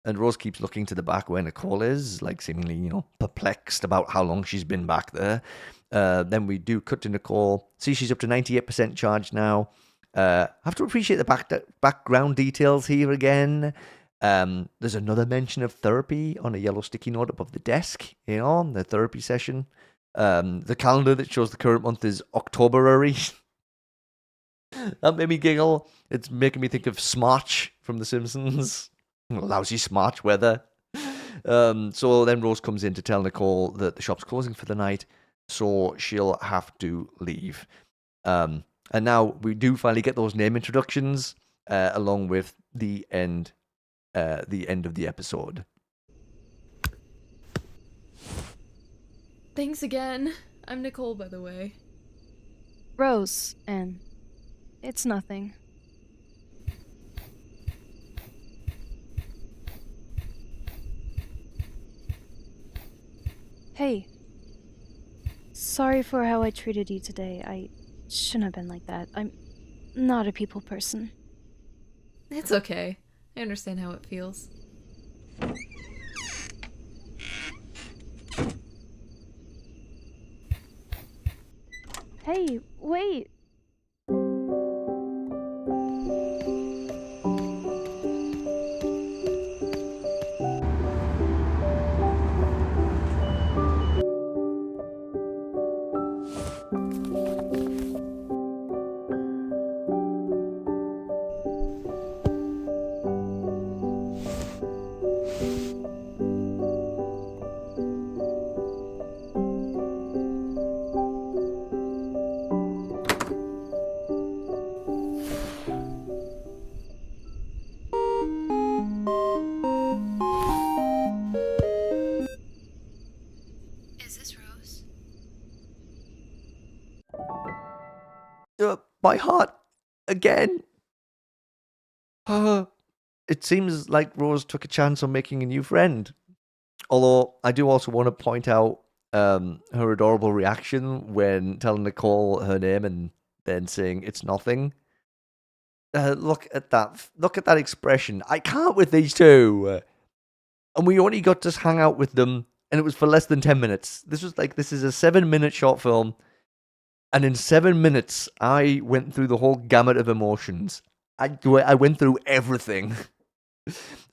and Rose keeps looking to the back where Nicole is, like seemingly, you know, perplexed about how long she's been back there. Then we do cut to Nicole. See, she's up to 98% charged now. Have to appreciate the background details here again. There's another mention of therapy on a yellow sticky note above the desk, you know, the therapy session. The calendar that shows the current month is Octoberary. That made me giggle. It's making me think of Smarch from The Simpsons. Lousy Smarch weather. So then Rose comes in to tell Nicole that the shop's closing for the night, so she'll have to leave. And now we do finally get those name introductions, along with the end of the episode. Thanks again. I'm Nicole, by the way. Rose, and it's nothing. Hey. Sorry for how I treated you today. I shouldn't have been like that. I'm not a people person. It's okay. I understand how it feels. Hey, wait! My heart again. it seems like Rose took a chance on making a new friend. Although I do also want to point out her adorable reaction when telling Nicole her name and then saying it's nothing. Look at that! Look at that expression. I can't with these two. And we only got to hang out with them, and it was for less than 10 minutes. This is a 7-minute short film, and in 7 minutes, I went through the whole gamut of emotions. I went through everything,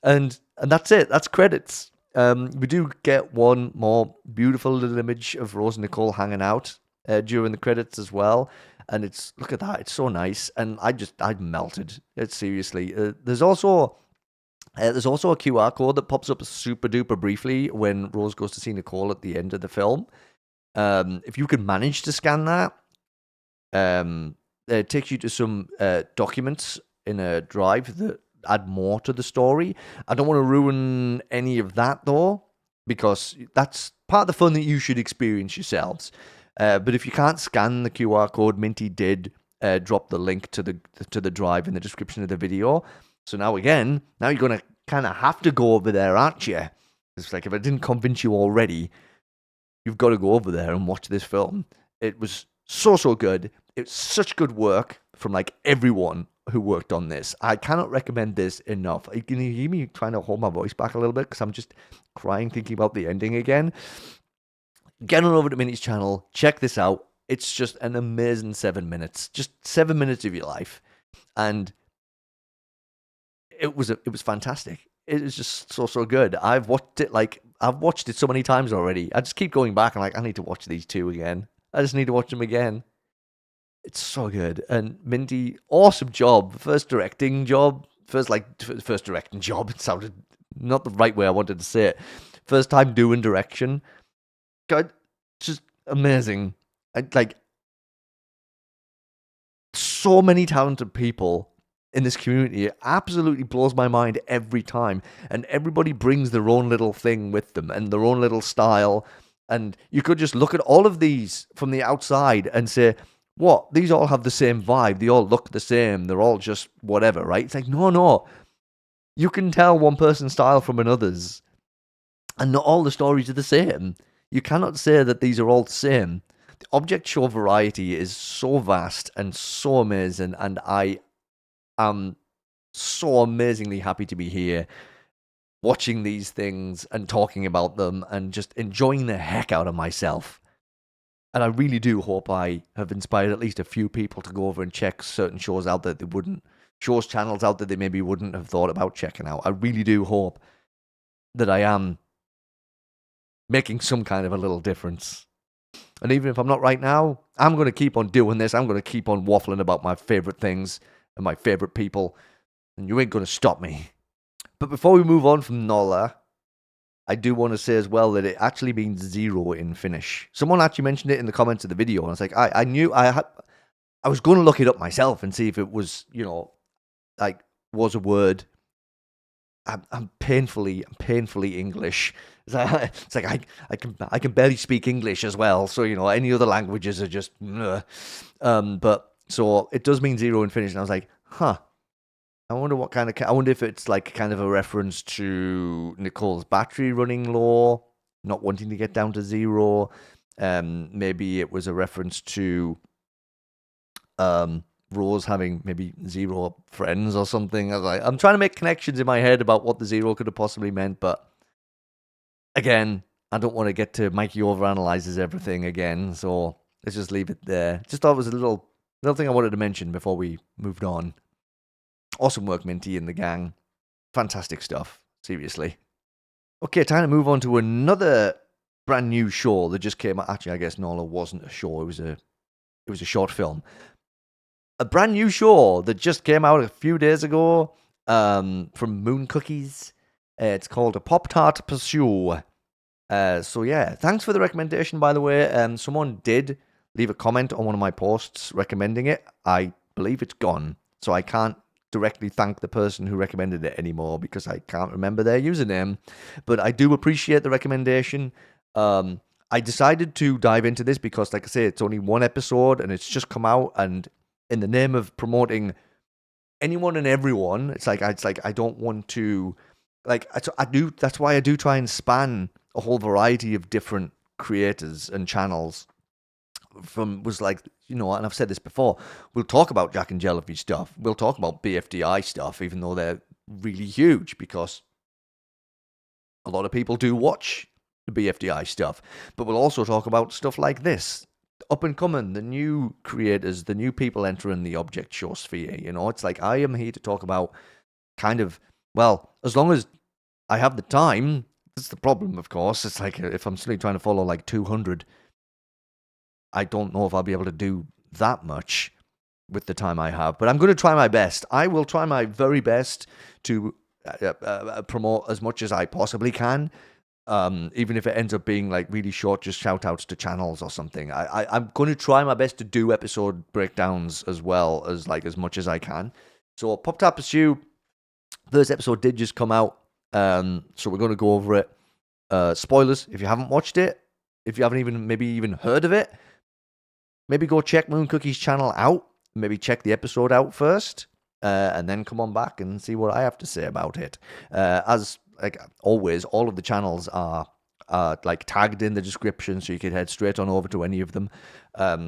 and that's it. That's credits. We do get one more beautiful little image of Rose and Nicole hanging out during the credits as well. And look at that, it's so nice. And I melted. It's seriously. There's also a QR code that pops up super duper briefly when Rose goes to see Nicole at the end of the film. If you can manage to scan that, it takes you to some documents in a drive that add more to the story. I don't want to ruin any of that though, because that's part of the fun that you should experience yourselves. But if you can't scan the QR code, Minty did drop the link to the drive in the description of the video. So now you're going to kind of have to go over there, aren't you? It's like, if I didn't convince you already, you've got to go over there and watch this film. It was so good. It's such good work from like everyone who worked on this. I cannot recommend this enough. Can you hear me trying to hold my voice back a little bit because I'm just crying thinking about the ending again? Get on over to Minty's channel. Check this out. It's just an amazing 7 minutes. Just 7 minutes of your life. And it was fantastic. It is just so good. I've watched it so many times already. I just keep going back and I need to watch these two again. I just need to watch them again. It's so good. And Minty, awesome job. First directing job. First directing job. It sounded not the right way I wanted to say it. First time doing direction. God, just amazing. So many talented people in this community. It absolutely blows my mind every time. And everybody brings their own little thing with them and their own little style. And you could just look at all of these from the outside and say, what? These all have the same vibe. They all look the same. They're all just whatever, right? It's like, no. You can tell one person's style from another's. And not all the stories are the same. You cannot say that these are all the same. The object show variety is so vast and so amazing. And I am so amazingly happy to be here watching these things and talking about them and just enjoying the heck out of myself. And I really do hope I have inspired at least a few people to go over and check certain shows out that channels out that they maybe wouldn't have thought about checking out. I really do hope that I am making some kind of a little difference. And even if I'm not right now, I'm going to keep on doing this. I'm going to keep on waffling about my favorite things and my favorite people. And you ain't going to stop me. But before we move on from Nolla, I do want to say as well that it actually means 0 in Finnish. Someone actually mentioned it in the comments of the video, and I was like, I knew I was going to look it up myself and see if it was, was a word. I'm painfully English. It's like I can barely speak English as well. So any other languages are just. But so it does mean 0 in Finnish, and I was like, huh. I wonder I wonder if it's like kind of a reference to Nicole's battery running low, not wanting to get down to 0. Maybe it was a reference to Rose having maybe 0 friends or something. I was like, I'm trying to make connections in my head about what the 0 could have possibly meant, but again, I don't want to get to Mikey overanalyzes everything again, so let's just leave it there. Just thought it was a little thing I wanted to mention before we moved on. Awesome work, Minty and the gang. Fantastic stuff. Seriously. Okay, time to move on to another brand new show that just came out. Actually, I guess Nolla wasn't a show. It was a short film. A brand new show that just came out a few days ago from Mooncookiez. It's called a POPTART PURSUE. So yeah, thanks for the recommendation, by the way. Someone did leave a comment on one of my posts recommending it. I believe it's gone, so I can't directly thank the person who recommended it anymore because I can't remember their username. But I do appreciate the recommendation. I decided to dive into this because, like I say, it's only one episode and it's just come out, and in the name of promoting anyone and everyone. It's like I don't want to, like, I do. That's why I do try and span a whole variety of different creators and channels. Was like, and I've said this before. We'll talk about Jack and Jellyfish stuff. We'll talk about BFDI stuff, even though they're really huge, because a lot of people do watch the BFDI stuff. But we'll also talk about stuff like this. Up and coming, the new creators, the new people entering the object show sphere. It's like I am here to talk about kind of, well, as long as I have the time. That's the problem, of course. It's like if I'm suddenly trying to follow like 200, I don't know if I'll be able to do that much with the time I have. But I'm going to try my best. I will try my very best to promote as much as I possibly can. Even if it ends up being like really short, just shout outs to channels or something. I'm going to try my best to do episode breakdowns as well as like as much as I can. So POPTART PURSUE, first episode did just come out. So we're going to go over it. Spoilers, if you haven't watched it, if you haven't maybe even heard of it, maybe go check Mooncookiez' channel out. Maybe check the episode out first, and then come on back and see what I have to say about it. As like always, all of the channels are like tagged in the description, so you can head straight on over to any of them.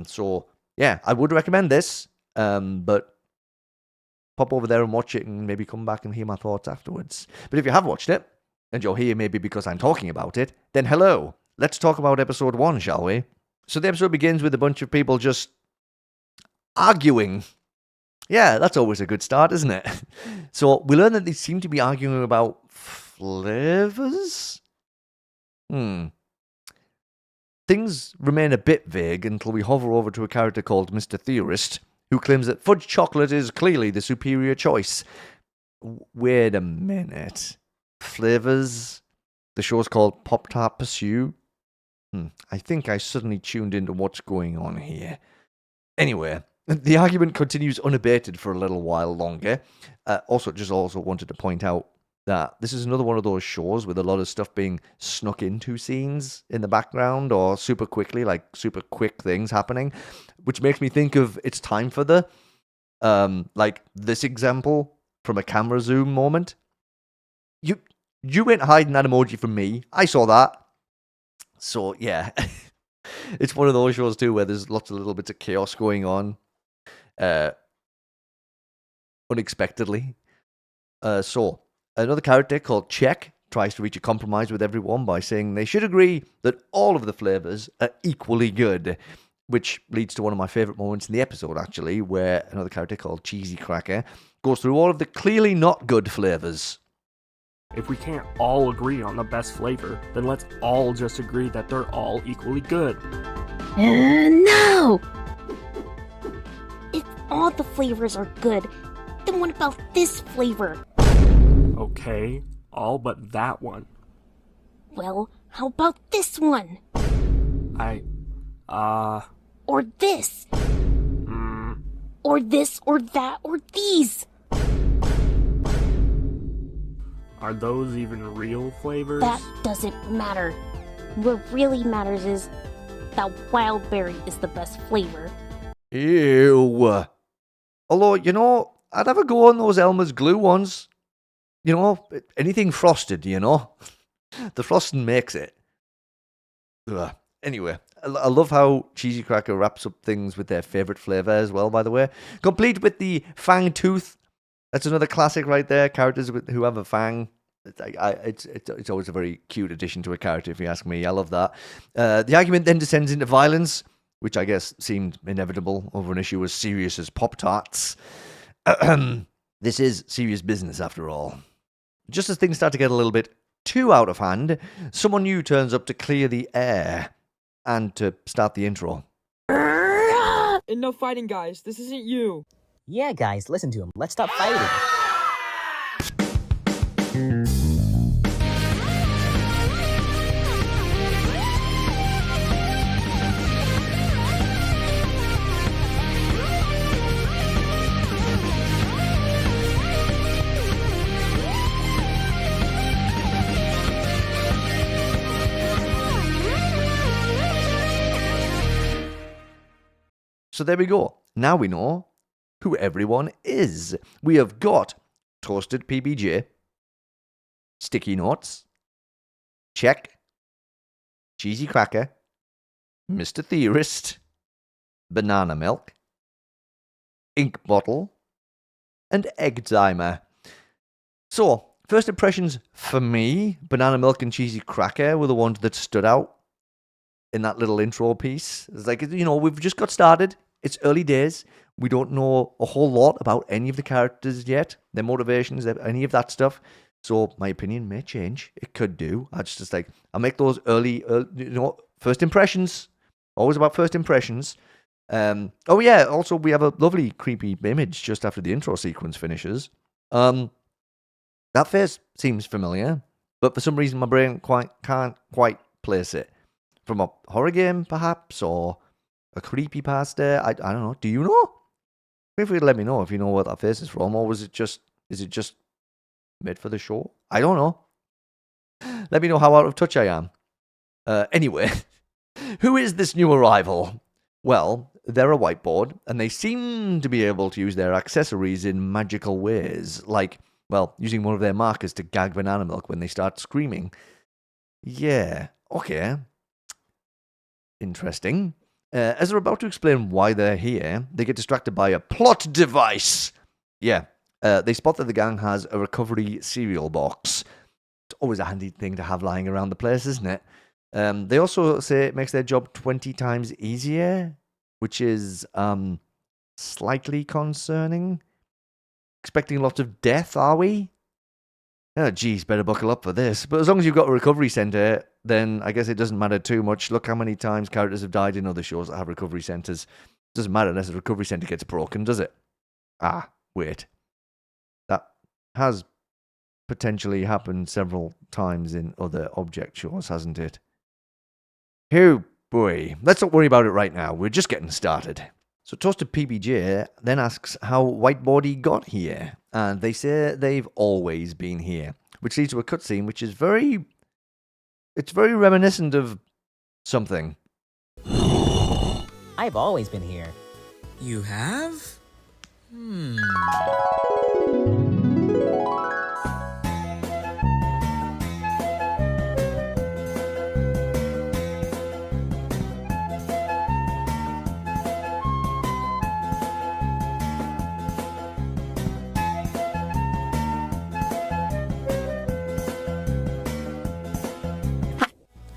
So yeah, I would recommend this, but pop over there and watch it, and maybe come back and hear my thoughts afterwards. But if you have watched it, and you're here maybe because I'm talking about it, then hello. Let's talk about episode 1, shall we? So the episode begins with a bunch of people just arguing. Yeah, that's always a good start, isn't it? So we learn that they seem to be arguing about flavors? Things remain a bit vague until we hover over to a character called Mr. Theorist, who claims that fudge chocolate is clearly the superior choice. Wait a minute. Flavors? The show's called POPTART PURSUE? I think I suddenly tuned into what's going on here. Anyway, the argument continues unabated for a little while longer. Also wanted to point out that this is another one of those shows with a lot of stuff being snuck into scenes in the background or super quickly, like super quick things happening, which makes me think of It's Time for the, like this example from a camera zoom moment. You ain't hiding that emoji from me. I saw that. So, yeah. It's one of those shows, too, where there's lots of little bits of chaos going on. Unexpectedly. So, another character called Check tries to reach a compromise with everyone by saying they should agree that all of the flavors are equally good. Which leads to one of my favorite moments in the episode, actually, where another character called Cheesy Cracker goes through all of the clearly not good flavors. If we can't all agree on the best flavor, then let's all just agree that they're all equally good. No! If all the flavors are good, then what about this flavor? Okay, all but that one. Well, how about this one? Or this? Or this, or that, or these? Are those even real flavors? That doesn't matter. What really matters is that wild berry is the best flavor. Ew. Although, I'd have a go on those Elmer's glue ones. Anything frosted, The frosting makes it. Ugh. Anyway, I love how Cheesy Cracker wraps up things with their favorite flavor as well, by the way. Complete with the fang tooth. That's another classic right there. Characters who have a fang. It's always a very cute addition to a character, if you ask me. I love that. The argument then descends into violence, which I guess seemed inevitable over an issue as serious as Pop-Tarts. This is serious business, after all. Just as things start to get a little bit too out of hand, someone new turns up to clear the air and to start the intro. And no fighting, guys. This isn't you. Yeah, guys, listen to him. Let's stop fighting. So there we go. Now we know who everyone is. We have got Toasted PBJ, Sticky Notes, Check, Cheesy Cracker, Mr. Theorist, Banana Milk, Ink Bottle, and Egg Timer. So, first impressions for me, Banana Milk and Cheesy Cracker were the ones that stood out in that little intro piece. It's like, you know, we've just got started. It's early days. We don't know a whole lot about any of the characters yet, their motivations, any of that stuff. So my opinion may change. It could do. I just like, I'll make those early, first impressions. Always about first impressions. Oh yeah, also we have a lovely creepy image just after the intro sequence finishes. That face seems familiar, but for some reason my brain can't quite place it. From a horror game, perhaps, or a creepypasta. I don't know. Do you know? Feel free to let me know if you know what that face is from, or is it just made for the show? I don't know. Let me know how out of touch I am. Anyway, who is this new arrival? Well, they're a whiteboard, and they seem to be able to use their accessories in magical ways, like, well, using one of their markers to gag Banana Milk when they start screaming. Yeah, okay. Interesting. As they're about to explain why they're here, they get distracted by a plot device. Yeah, they spot that the gang has a recovery cereal box. It's always a handy thing to have lying around the place, isn't it? They also say it makes their job 20 times easier, which is slightly concerning. Expecting lots of death, are we? Oh, geez, better buckle up for this. But as long as you've got a recovery center, then I guess it doesn't matter too much. Look how many times characters have died in other shows that have recovery centers. Doesn't matter unless the recovery center gets broken, does it? Ah, wait. That has potentially happened several times in other object shows, hasn't it? Oh boy, let's not worry about it right now. We're just getting started. So Toasted PBJ then asks how Whiteboardy got here, and they say they've always been here, which leads to a cutscene which is very reminiscent of something. I've always been here. You have?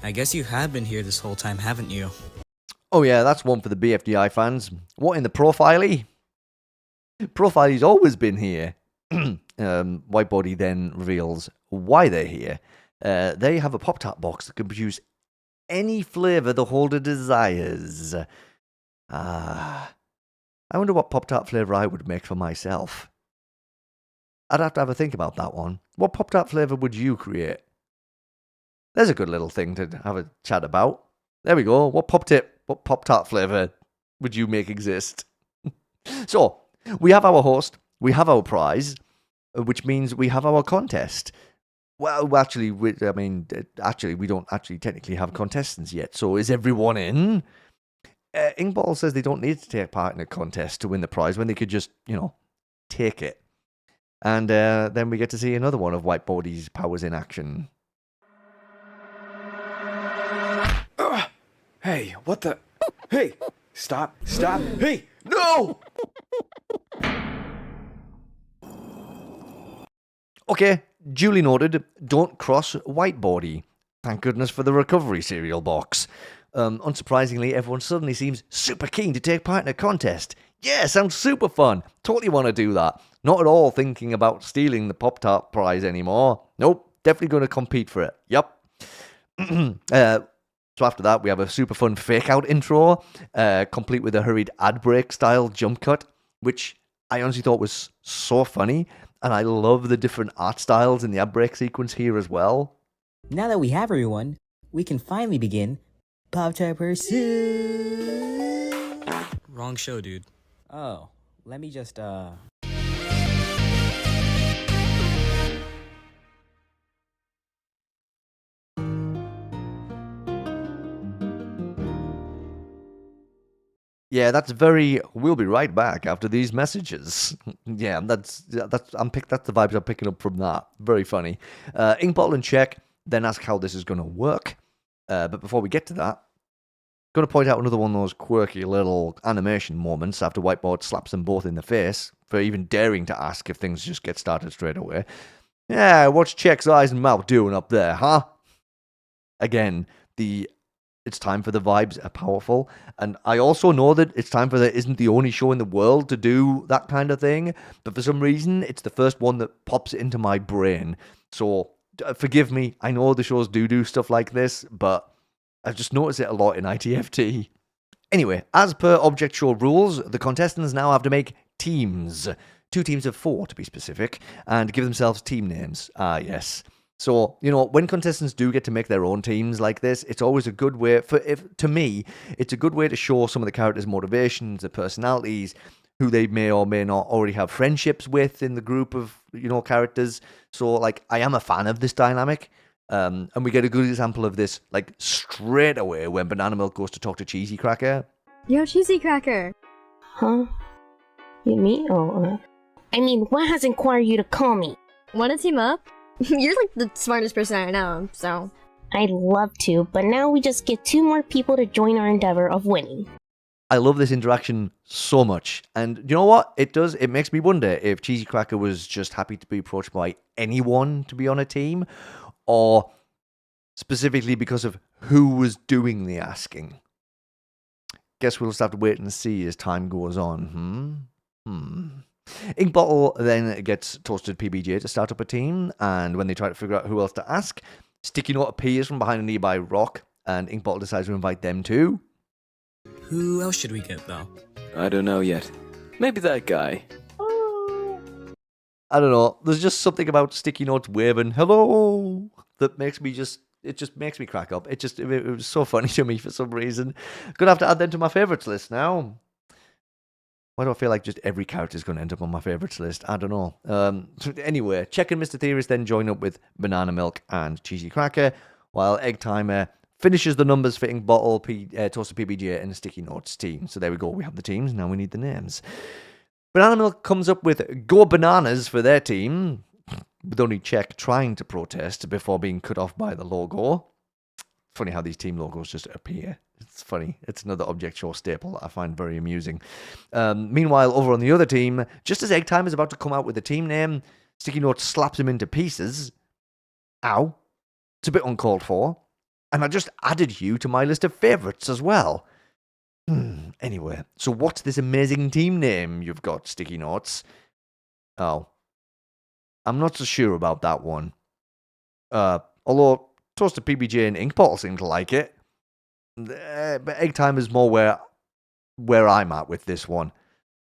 I guess you have been here this whole time, haven't you? Oh yeah, that's one for the BFDI fans. What in the Profiley? Profiley's always been here. Whiteboardy then reveals why they're here. They have a Pop-Tart box that can produce any flavor the holder desires. I wonder what Pop-Tart flavor I would make for myself. I'd have to have a think about that one. What Pop-Tart flavor would you create? There's a good little thing to have a chat about. There we go. What Pop-Tart flavor would you make exist? So, we have our host, we have our prize, which means we have our contest. Well, actually, we don't actually technically have contestants yet. So, is everyone in? Inkball says they don't need to take part in a contest to win the prize when they could just, take it. And then we get to see another one of Whiteboardy's powers in action. Hey, what the? Hey, stop, hey, no! Okay, duly noted, don't cross Whiteboardy. Thank goodness for the recovery cereal box. Unsurprisingly, everyone suddenly seems super keen to take part in a contest. Yeah, sounds super fun. Totally want to do that. Not at all thinking about stealing the Pop-Tart prize anymore. Nope, definitely going to compete for it. Yep. So after that, we have a super fun fake-out intro, complete with a hurried ad break style jump cut, which I honestly thought was so funny, and I love the different art styles in the ad break sequence here as well. Now that we have everyone, we can finally begin POPTART PURSUE. Wrong show, dude. Oh, let me just, Yeah, that's very. We'll be right back after these messages. Yeah, that's that's the vibes I'm picking up from that. Very funny. Ink bottle and check. Then ask how this is going to work. But before we get to that, going to point out another one of those quirky little animation moments after Whiteboard slaps them both in the face for even daring to ask if things just get started straight away. Yeah, what's Check's eyes and mouth doing up there, huh? Again, it's time for the vibes are powerful. And I also know that it's time for the isn't the only show in the world to do that kind of thing. But for some reason, it's the first one that pops into my brain. So forgive me. I know the shows do stuff like this, but I've just noticed it a lot in ITFT. Anyway, as per Object Show rules, the contestants now have to make teams. 2 teams of 4 to be specific, and give themselves team names. Ah, yes. So, when contestants do get to make their own teams like this, it's always a good way, to me, it's a good way to show some of the characters' motivations, their personalities, who they may or may not already have friendships with in the group of, characters. So, I am a fan of this dynamic. And we get a good example of this, straight away when Banana Milk goes to talk to Cheesy Cracker. Yo, Cheesy Cracker! Huh? Me? I mean, what has inquired you to call me? Wanna team up? You're the smartest person I know, so... I'd love to, but now we just get 2 more people to join our endeavor of winning. I love this interaction so much. And you know what? It makes me wonder if Cheesy Cracker was just happy to be approached by anyone to be on a team, or specifically because of who was doing the asking. Guess we'll just have to wait and see as time goes on. Ink Bottle then gets Toasted PBJ to start up a team, and when they try to figure out who else to ask, Sticky Note appears from behind a nearby rock, and Ink Bottle decides to invite them too. Who else should we get, though? I don't know yet. Maybe that guy. I don't know. There's just something about Sticky Notes waving hello that makes me makes me crack up. It was so funny to me for some reason. Gonna have to add them to my favorites list now. Why do I feel like just every character is going to end up on my favorites list? I don't know. Anyway, Check and Mr. Theorist then join up with Banana Milk and Cheesy Cracker, while Egg Timer finishes the numbers for Ink Bottle, Toasted PBJ, and Sticky Notes team. So there we go. We have the teams. Now we need the names. Banana Milk comes up with Go Bananas for their team, with only Check trying to protest before being cut off by the logo. Funny how these team logos just appear. It's funny. It's another Object Show staple that I find very amusing. Meanwhile, over on the other team, just as Egg Time is about to come out with the team name, Sticky Note slaps him into pieces. Ow. It's a bit uncalled for. And I just added you to my list of favourites as well. Anyway, so what's this amazing team name you've got, Sticky Notes? Oh. I'm not so sure about that one. Although Toasted PBJ and Ink Bottle seem to like it. But Egg Time is more where I'm at with this one.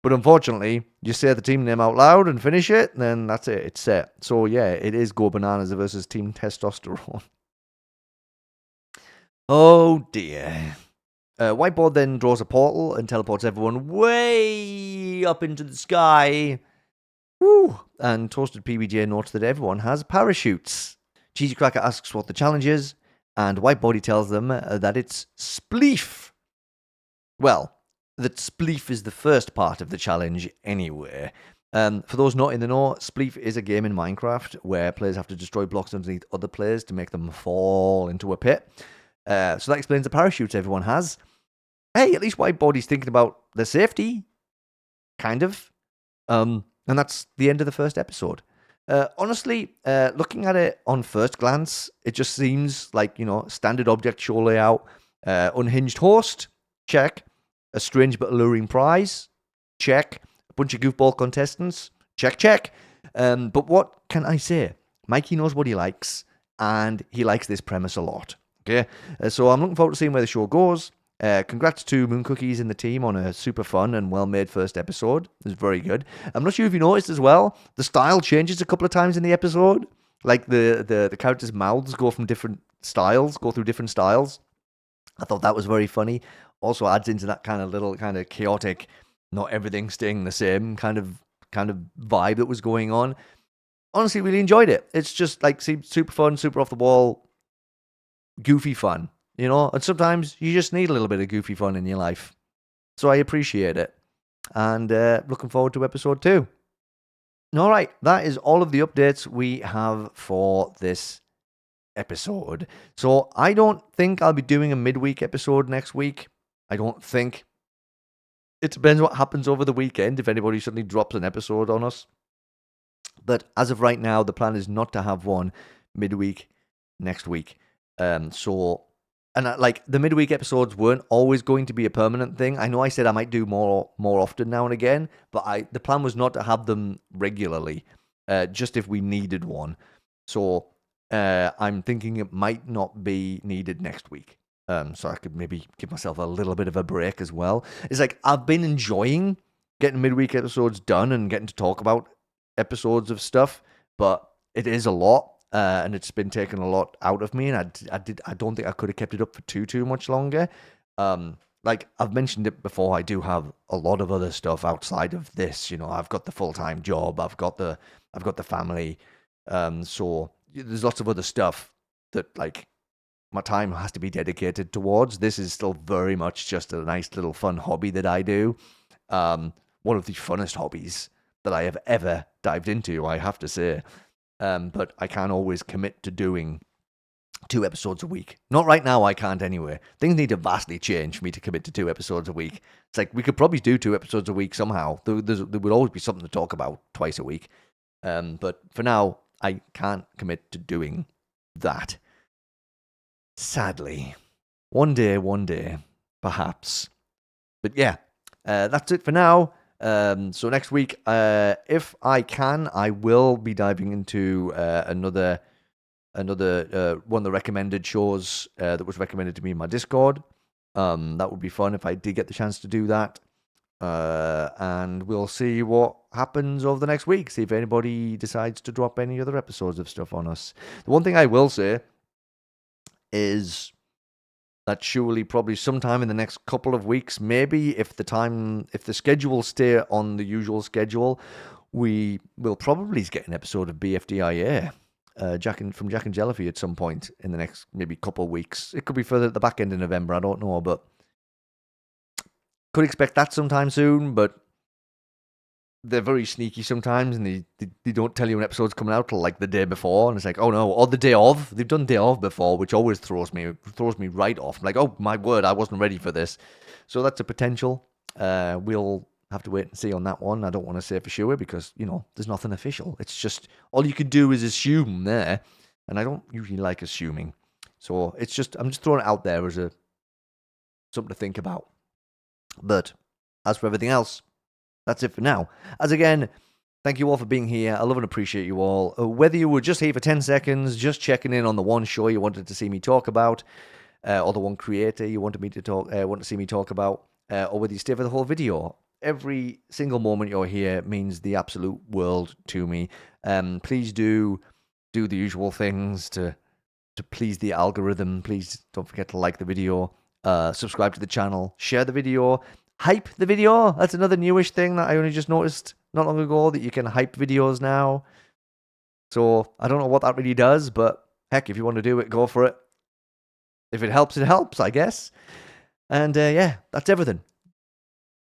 But unfortunately, you say the team name out loud and finish it, then that's it. It's set. So yeah, it is Go Bananas versus Team Testosterone. Oh dear. Whiteboard then draws a portal and teleports everyone way up into the sky. Woo! And Toasted PBJ notes that everyone has parachutes. Cheesy Cracker asks what the challenge is, and Whiteboard tells them that it's Spleef. Well, that Spleef is the first part of the challenge anyway. For those not in the know, Spleef is a game in Minecraft where players have to destroy blocks underneath other players to make them fall into a pit. So that explains the parachutes everyone has. Hey, at least Whitebody's thinking about their safety. Kind of. And that's the end of the first episode. Honestly, looking at it on first glance, it just seems like, standard Object Show layout. Unhinged host, check. A strange but alluring prize, check. A bunch of goofball contestants, check. But what can I say? Mikey knows what he likes, and he likes this premise a lot. Okay, so I'm looking forward to seeing where the show goes. Congrats to Mooncookiez and the team on a super fun and well-made first episode. It was very good. I'm not sure if you noticed as well, the style changes a couple of times in the episode. Like the characters' mouths go through different styles. I thought that was very funny. Also adds into that kind of chaotic, not everything staying the same kind of vibe that was going on. Honestly, really enjoyed it. It's just seemed super fun, super off the wall, goofy fun, and sometimes you just need a little bit of goofy fun in your life. So I appreciate it. And looking forward to episode 2. All right, that is all of the updates we have for this episode. So I don't think I'll be doing a midweek episode next week. I don't think. It depends what happens over the weekend, if anybody suddenly drops an episode on us. But as of right now, the plan is not to have one midweek next week. Like the midweek episodes weren't always going to be a permanent thing. I know I said I might do more often now and again, but the plan was not to have them regularly, just if we needed one. So I'm thinking it might not be needed next week. So I could maybe give myself a little bit of a break as well. It's like I've been enjoying getting midweek episodes done and getting to talk about episodes of stuff, but it is a lot. And it's been taking a lot out of me, and I don't think I could have kept it up for too much longer. Like I've mentioned it before, I do have a lot of other stuff outside of this. You know, I've got the full-time job, I've got the family, so there's lots of other stuff that like my time has to be dedicated towards. This is still very much just a nice little fun hobby that I do. One of the funnest hobbies that I have ever dived into, I have to say. But I can't always commit to doing 2 episodes a week. Not right now, I can't anyway. Things need to vastly change for me to commit to 2 episodes a week. It's like we could probably do 2 episodes a week somehow. There would always be something to talk about twice a week. But for now, I can't commit to doing that. Sadly. One day, perhaps. But yeah, that's it for now. So next week, if I can, I will be diving into another one of the recommended shows that was recommended to me in my Discord. That would be fun if I did get the chance to do that. And we'll see what happens over the next week. See if anybody decides to drop any other episodes of stuff on us. The one thing I will say is that surely probably sometime in the next couple of weeks, maybe if the schedule stay on the usual schedule, we will probably get an episode of BFDIA, Jack and Jellyfy at some point in the next maybe couple of weeks. It could be further at the back end of November, I don't know, but could expect that sometime soon. But they're very sneaky sometimes, and they don't tell you when episode's coming out till like the day before, and it's like, oh no, or the day of. They've done day of before, which always throws me right off. I'm like, oh my word, I wasn't ready for this. So that's a potential. We'll have to wait and see on that one. I don't want to say for sure because, you know, there's nothing official. It's just all you can do is assume there, and I don't usually like assuming. So I'm just throwing it out there as something to think about. But as for everything else, that's it for now. As again, thank you all for being here. I love and appreciate you all. Whether you were just here for 10 seconds, just checking in on the one show you wanted to see me talk about, or the one creator you want to see me talk about, or whether you stay for the whole video, every single moment you're here means the absolute world to me. Please do the usual things to please the algorithm. Please don't forget to like the video, subscribe to the channel, share the video, hype the video. That's another newish thing that I only just noticed not long ago, that you can hype videos now. So I don't know what that really does, but heck, if you want to do it, go for it. If it helps, it helps, I guess. And yeah, that's everything.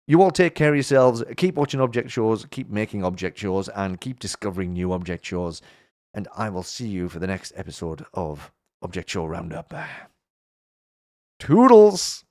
You all take care of yourselves. Keep watching object shows, keep making object shows, and keep discovering new object shows. And I will see you for the next episode of Object Show Roundup. Toodles!